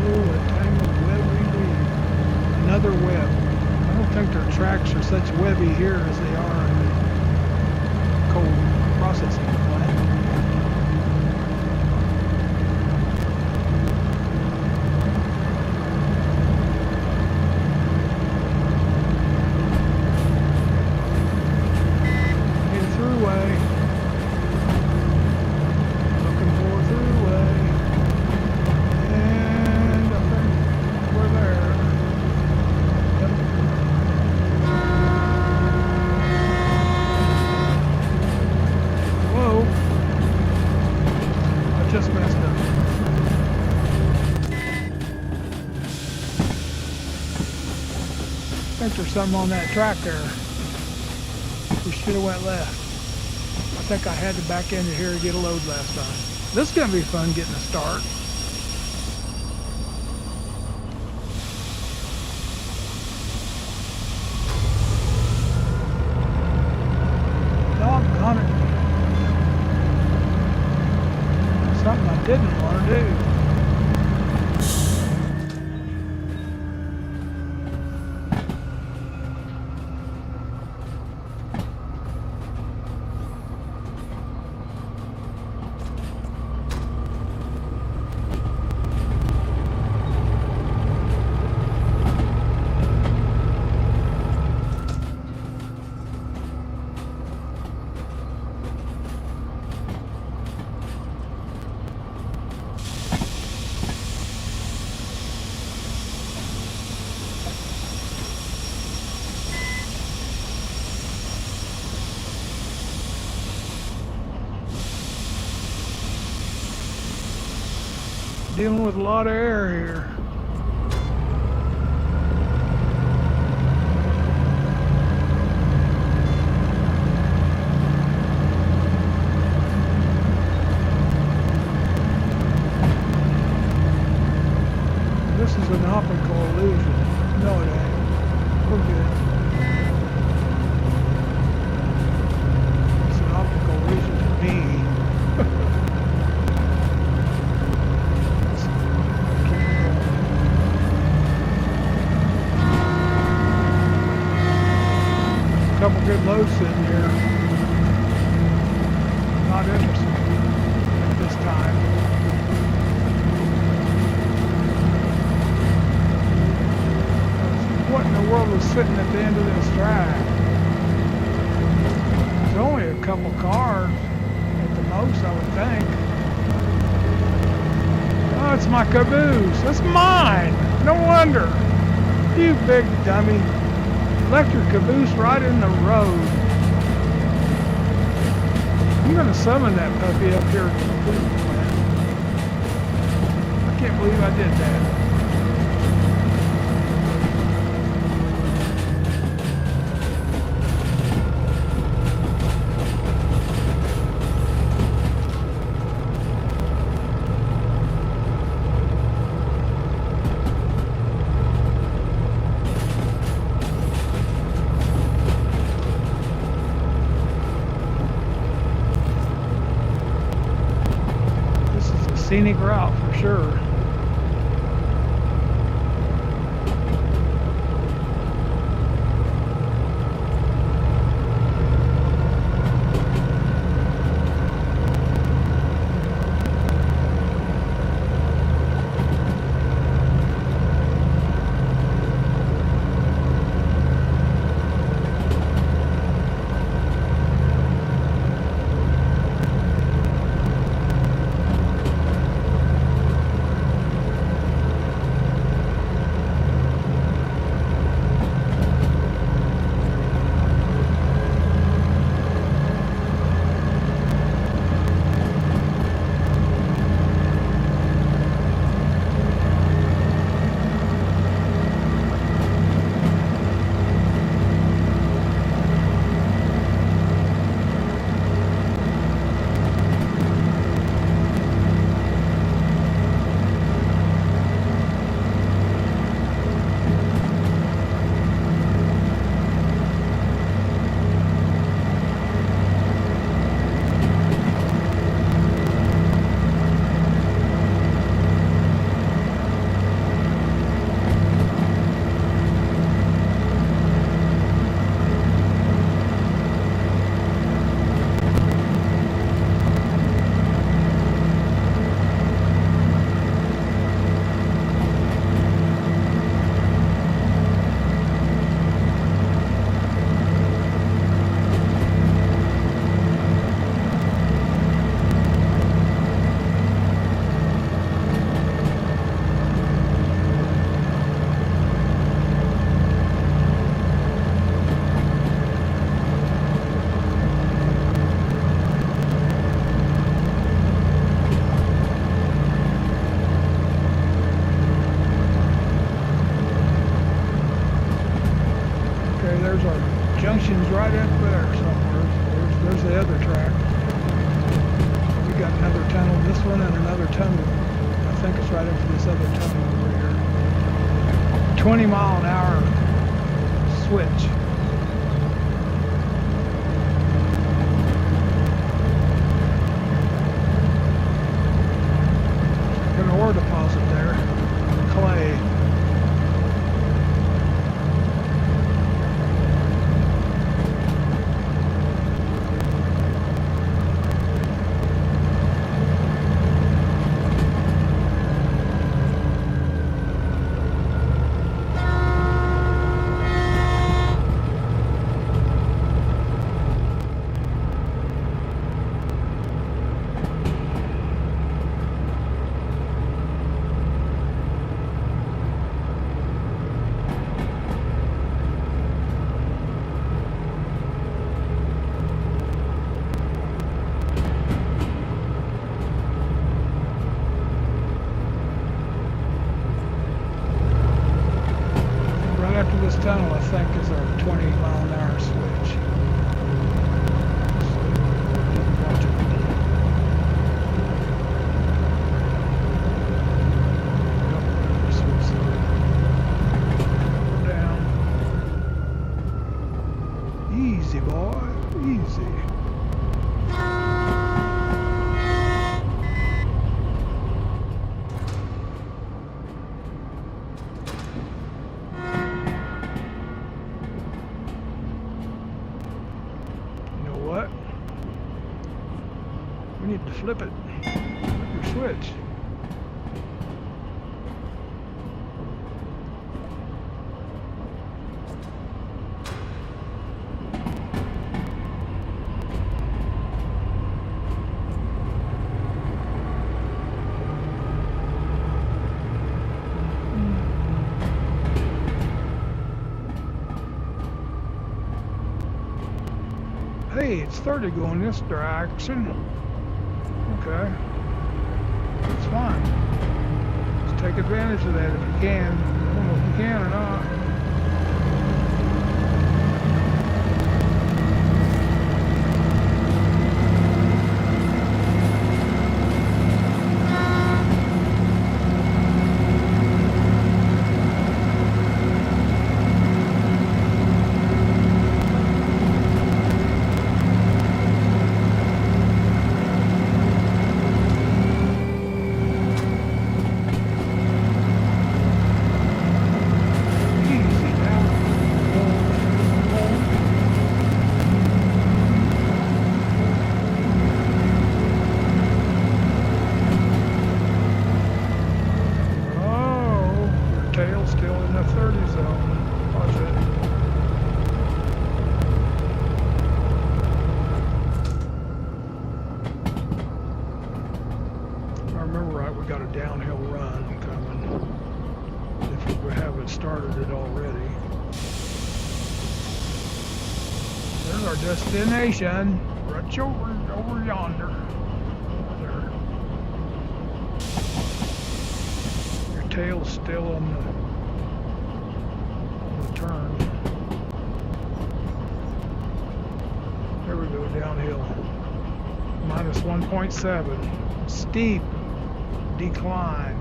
Oh, a tangled webby weed. Another web. I don't think their tracks are such webby here as they are in the coal processing plant. Need a throughway. Looking for a throughway. And I think we're there. Yep. Whoa. I just messed up. I think there's something on that track there. We should have went left. I think I had to back into here to get a load last time. This is going to be fun getting a start. Doggone it. Something I didn't want to do. dealing with a lot of air here. This is an optical illusion. No, it ain't. We're good. It's an optical illusion to me. Couple good loads sitting here. Not interested at this time. What in the world is sitting at the end of this track? There's only a couple cars at the most, I would think. Oh, it's my caboose. That's mine. No wonder. You big dummy. Left your caboose right in the road. I'm going to summon that puppy up here to the food plant. I can't believe I did that. Scenic route for sure. There's our junctions right up there somewhere. There's the other track. We got another tunnel, this one and another tunnel. I think it's right up to this other tunnel over here. 20-mile-an-hour switch. There's an ore deposit there, clay. think is our 20-mile-an-hour switch. So, didn't watch it. Yep, switch side. Down. Easy, boy. Easy. We need to flip it. Flip your switch. Hey, it's 30 going this direction. Okay. That's fine. Just take advantage of that if you can. I don't know if you can or not. Still in the 30 zone. Watch it. If I remember right, we got a downhill run coming. If we haven't started it already. There's our destination. Right over yonder. There. Your tail's still on the turn. There we go, downhill. Minus 1.7. Steep decline.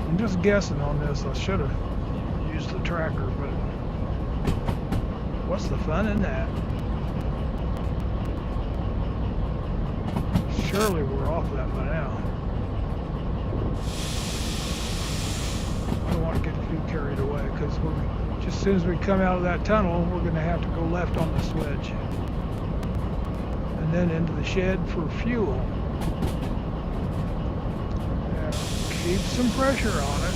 I'm just guessing on this. I should have used the tracker, but what's the fun in that? Surely we're off that by now. I don't want to get too carried away because just as soon as we come out of that tunnel, we're going to have to go left on the switch. And then into the shed for fuel. Yeah, keep some pressure on it.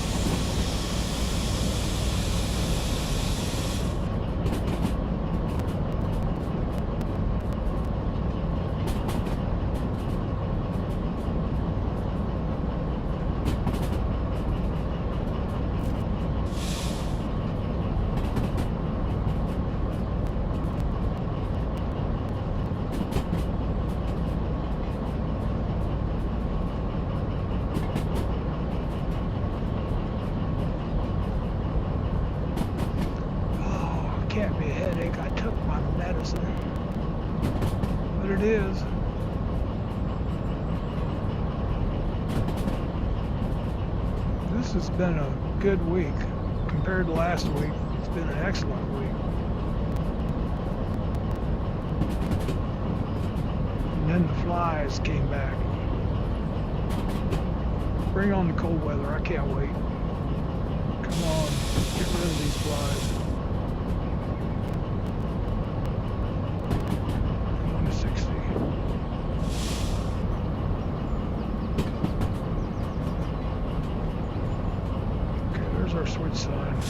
Can't be a headache. I took my medicine. But it is. This has been a good week. Compared to last week, it's been an excellent week. And then the flies came back. Bring on the cold weather. I can't wait. Come on. Get rid of these flies. 60. Okay, there's our switch sign.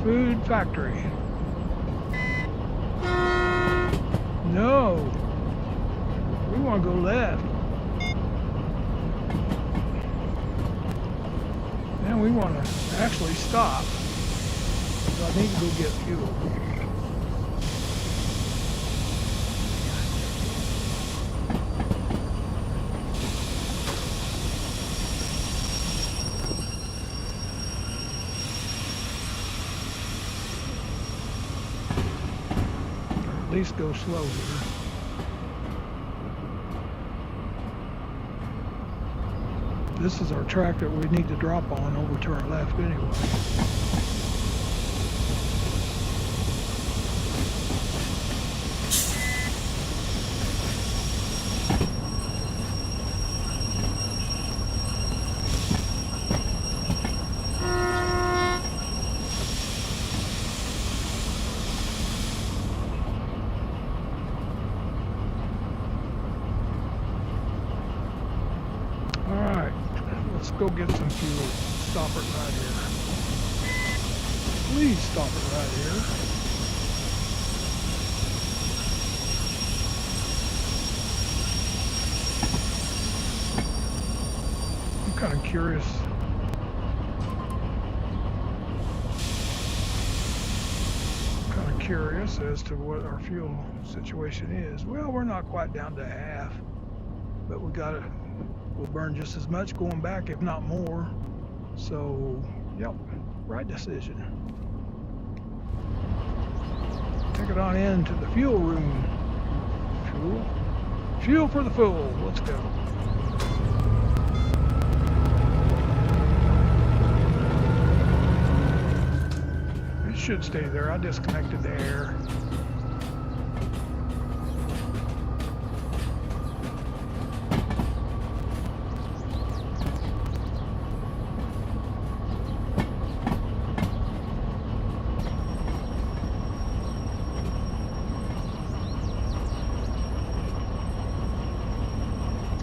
Food factory. No. We want to go left. And we want to actually stop. So I need to go get fuel. At least go slow here. This is our track that we need to drop on over to our left anyway. Let's go get some fuel. Stop it right here. Please stop it right here. I'm kind of curious. As to what our fuel situation is. Well, we're not quite down to half, but we'll burn just as much going back, if not more. So, yep, right decision. Take it on in to the fuel room. Fuel for the fool. Let's go. It should stay there. I disconnected the air.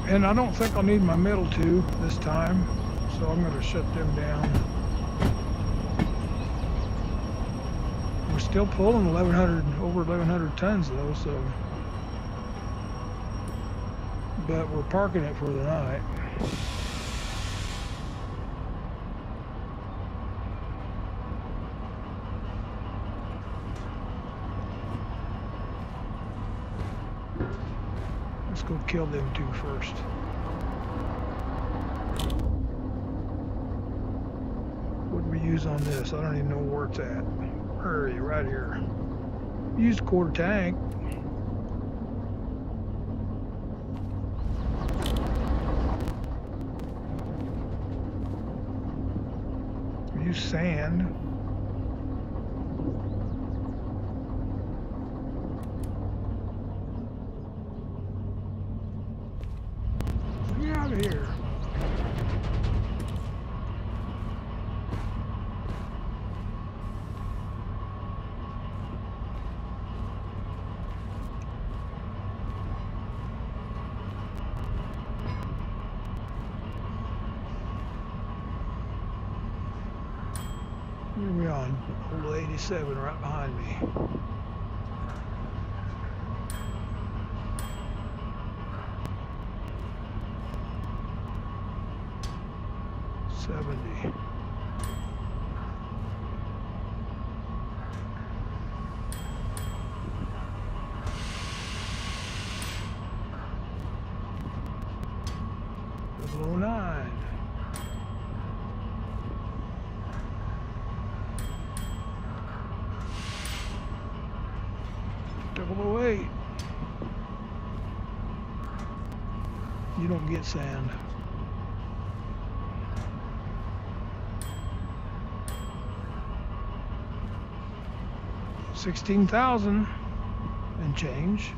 And I don't think I'll need my middle two this time, so I'm going to shut them down. We're still pulling over 1,100 tons though, so. But we're parking it for the night. Let's go kill them two first. What do we use on this? I don't even know where it's at. Where are you? Right here. Use a quarter tank. Use sand. Get out of here. Here we are, old 87 right behind me. Below 9. Below 8. You don't get sand. $16,000 and change.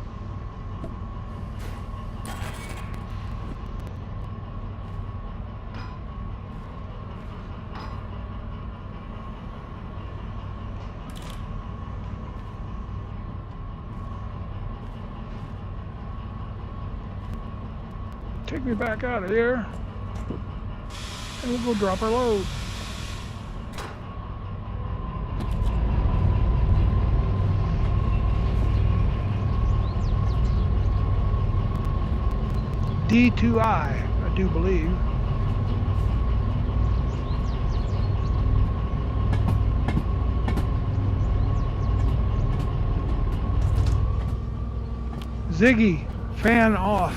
Take me back out of here, and we'll go drop our load. D2I, I do believe. Ziggy, fan off.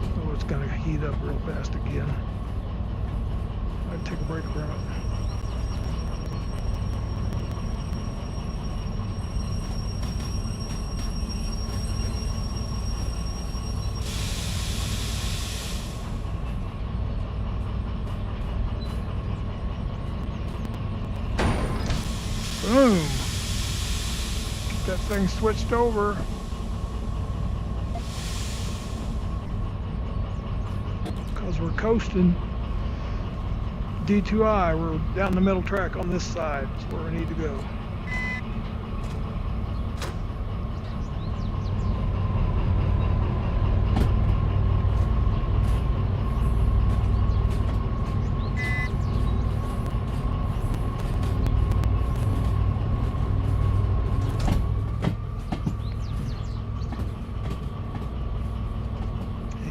Oh, it's going to heat up real fast again. I'd take a break from it. Boom! Get that thing switched over. Because we're coasting. D2I, we're down the middle track on this side. That's where we need to go.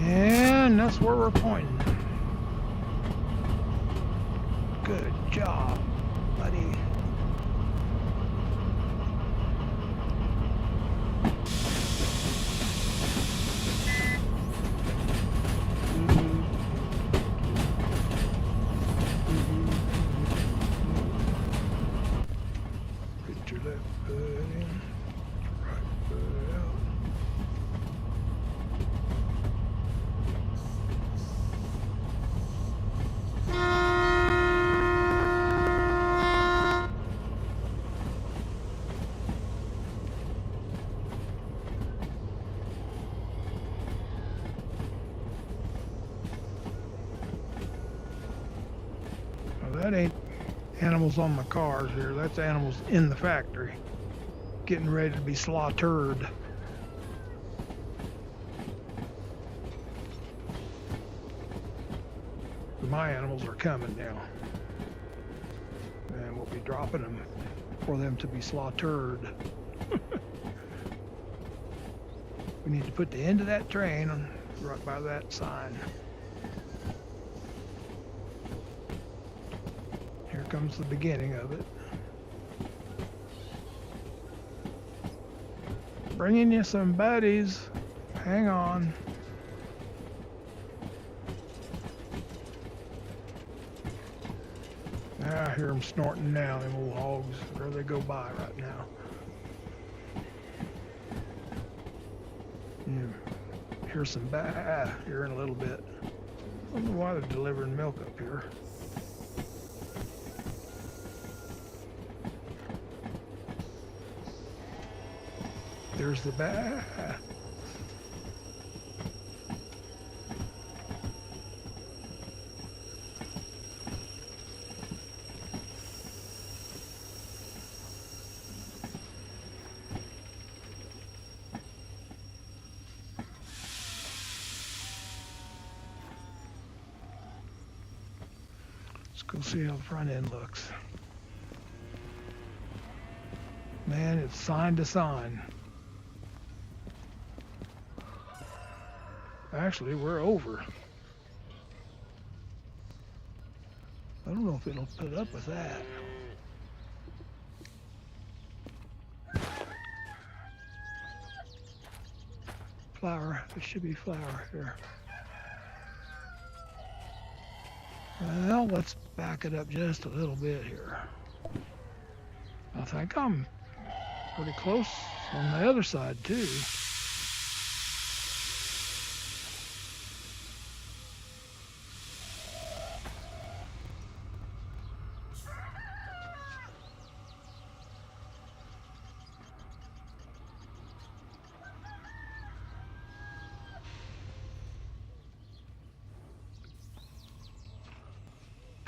And that's where we're pointing. Good job, buddy. Put your left foot in, right foot out. That ain't animals on my cars here. That's animals in the factory getting ready to be slaughtered. My animals are coming now. And we'll be dropping them for them to be slaughtered. We need to put the end of that train on right by that sign. Here comes the beginning of it. Bringing you some buddies. Hang on. I hear them snorting now, them old hogs. There they go by right now. You hear some bah here in a little bit. I don't know why they're delivering milk up here. There's the bah. Let's go see how the front end looks. Man, it's sign to sign. Actually, we're over. I don't know if it'll put up with that. Flour. There should be flour here. Well, let's back it up just a little bit here. I think I'm pretty close on the other side too.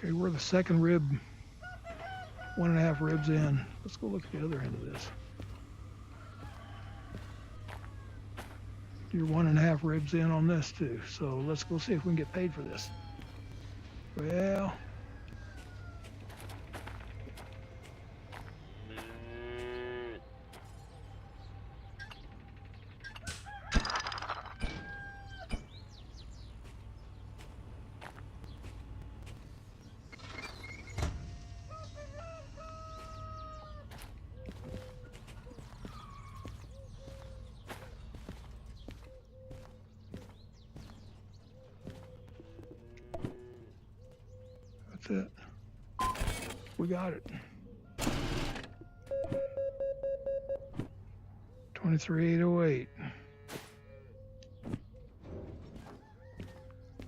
Okay, we're the second rib, 1.5 ribs in. Let's go look at the other end of this. You're 1.5 ribs in on this too. So let's go see if we can get paid for this. Well, it. We got it. 23808.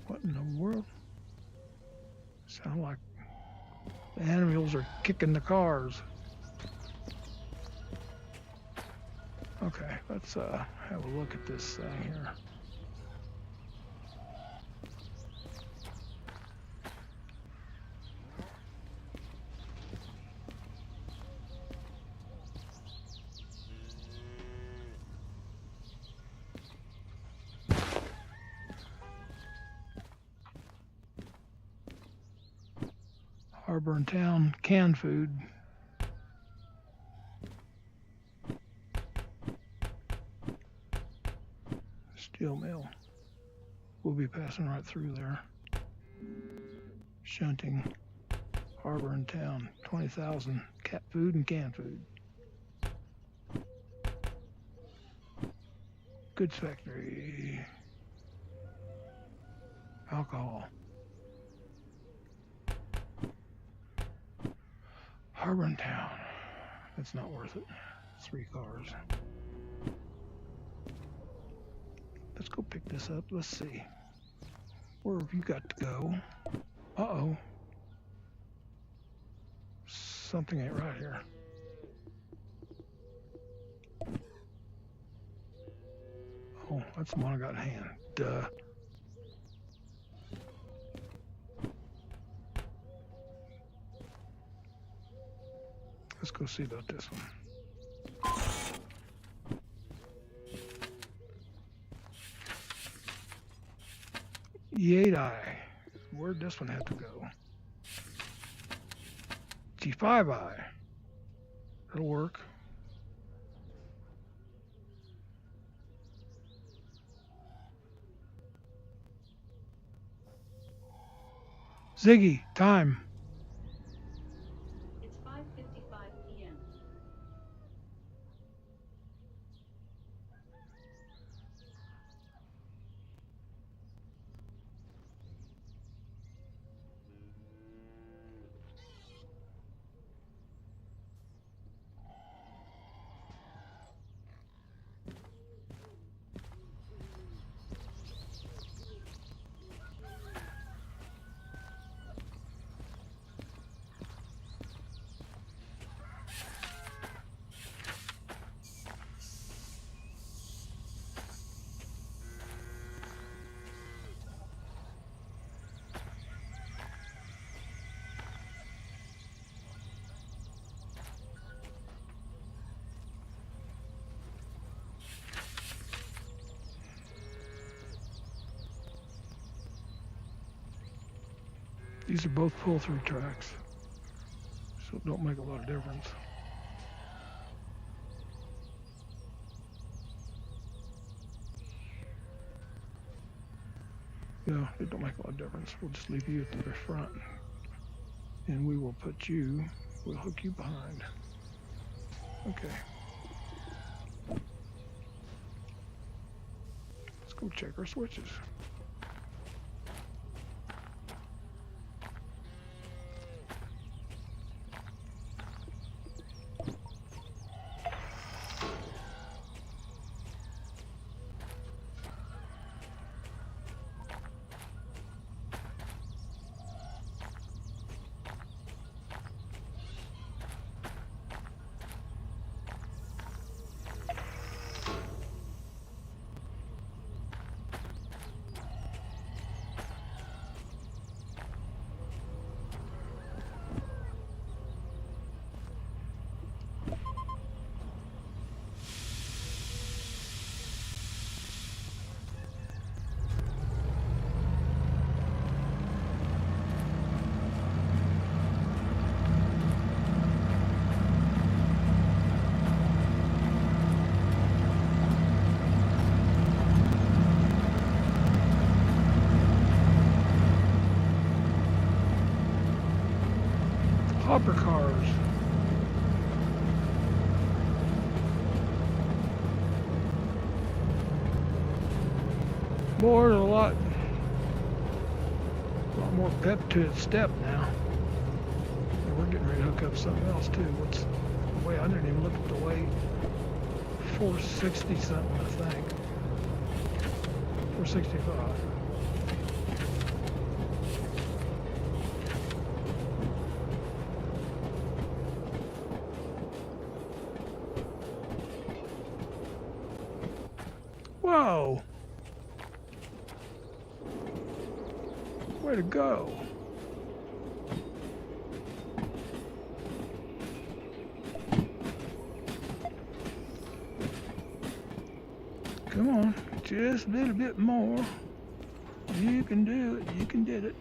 What in the world? Sound like the animals are kicking the cars. Okay, let's have a look at this thing here. Harbor and Town canned food. Steel mill. We'll be passing right through there. Shunting. Harbor and Town. 20,000 cat food and canned food. Goods factory. Alcohol. Harbor and Town. That's not worth it. 3 cars. Let's go pick this up. Let's see. Where have you got to go? Uh-oh. Something ain't right here. Oh, that's the one I got in hand. Duh. Let's go see about this one. E8i. Where'd this one have to go? G5i. That'll work. Ziggy, time. It's 5:55 p.m. These are both pull-through tracks, so it don't make a lot of difference. Yeah, it don't make a lot of difference. We'll just leave you at the very front, and we will put you, we'll hook you behind. Okay. Let's go check our switches. Hopper cars. More, a lot more pep to its step now. getting ready to hook up something else too. What's the way? I didn't even look at the weight. 460 something, I think. 465. Whoa! Way to go! Come on, just a little bit more. You can do it. You can do it.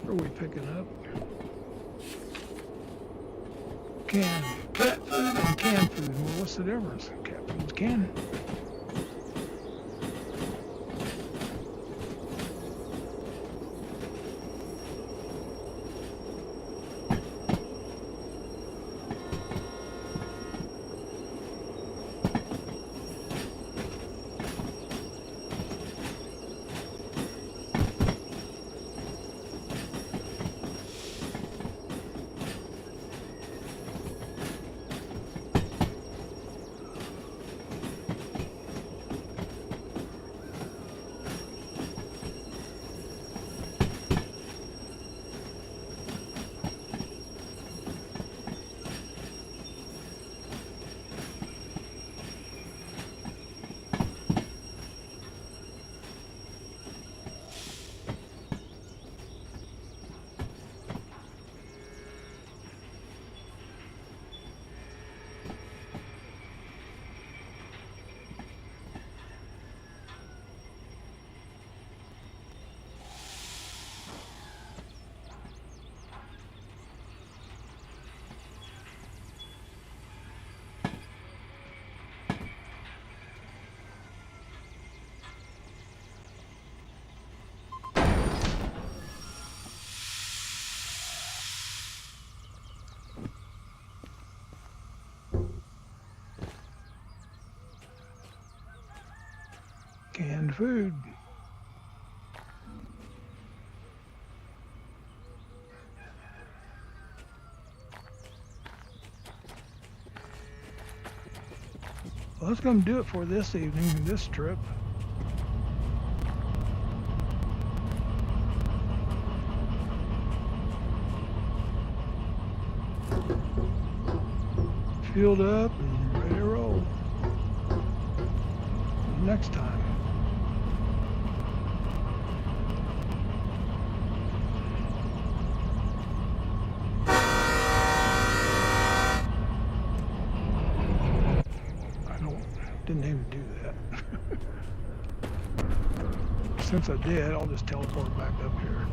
What are we picking up? Canned cat food and canned food. Well, what's the difference? Cat food's canned. Canned food. Well, that's going to do it for this evening, this trip. Fueled up and ready to roll. Next time. Didn't even do that. Since I did, I'll just teleport back up here.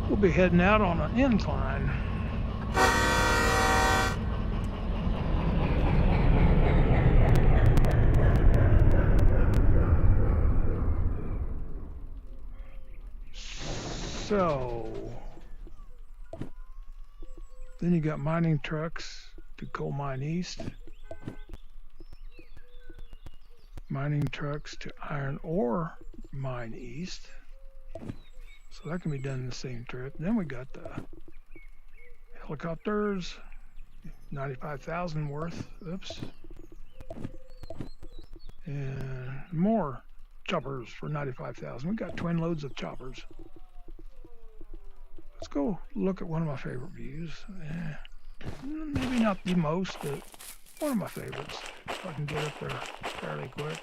We'll be heading out on an incline. So, then you got mining trucks to Coal Mine East, mining trucks to Iron Ore Mine East, so that can be done in the same trip. Then we got the helicopters, 95,000 worth, oops, and more choppers for 95,000. We got twin loads of choppers. Let's go look at one of my favorite views. Maybe not the most, but one of my favorites. If I can get up there fairly quick.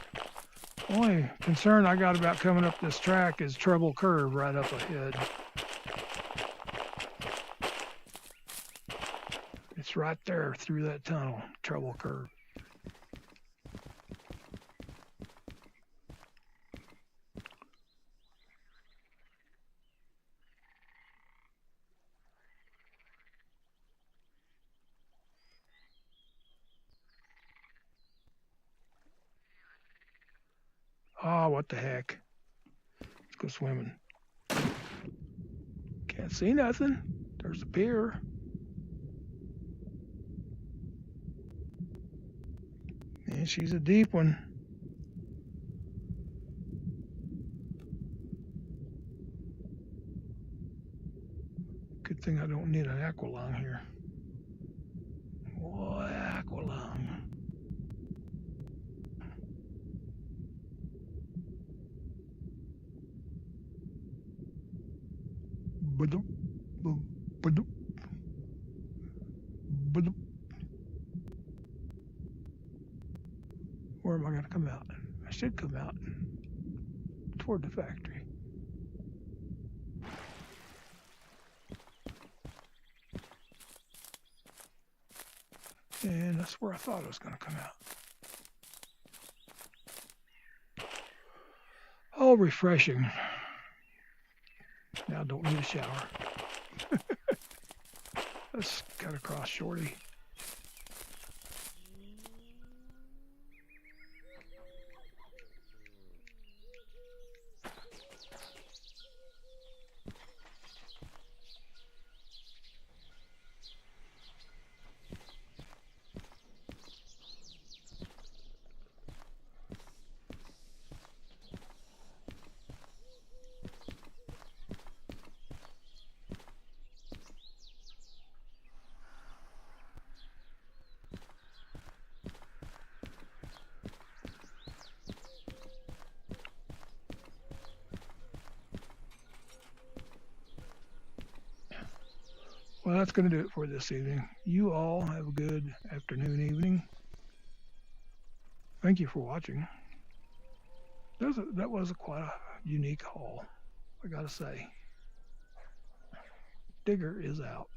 The only concern I got about coming up this track is Treble Curve right up ahead. It's It's right there through that tunnel, trouble curve. Oh, what the heck. Let's go swimming. Can't see nothing. There's a pier. And she's a deep one. Good thing I don't need an aqualung here. What aqualung? Ba-doop, boop, ba-doop, ba-doop. Where am I going to come out? I should come out toward the factory. And that's where I thought it was going to come out. Oh, refreshing. Now I don't need a shower. Let's cut across Shorty. Well, that's going to do it for this evening. You all have a good afternoon, evening. Thank you for watching. That was quite a unique haul, I got to say. Digger is out.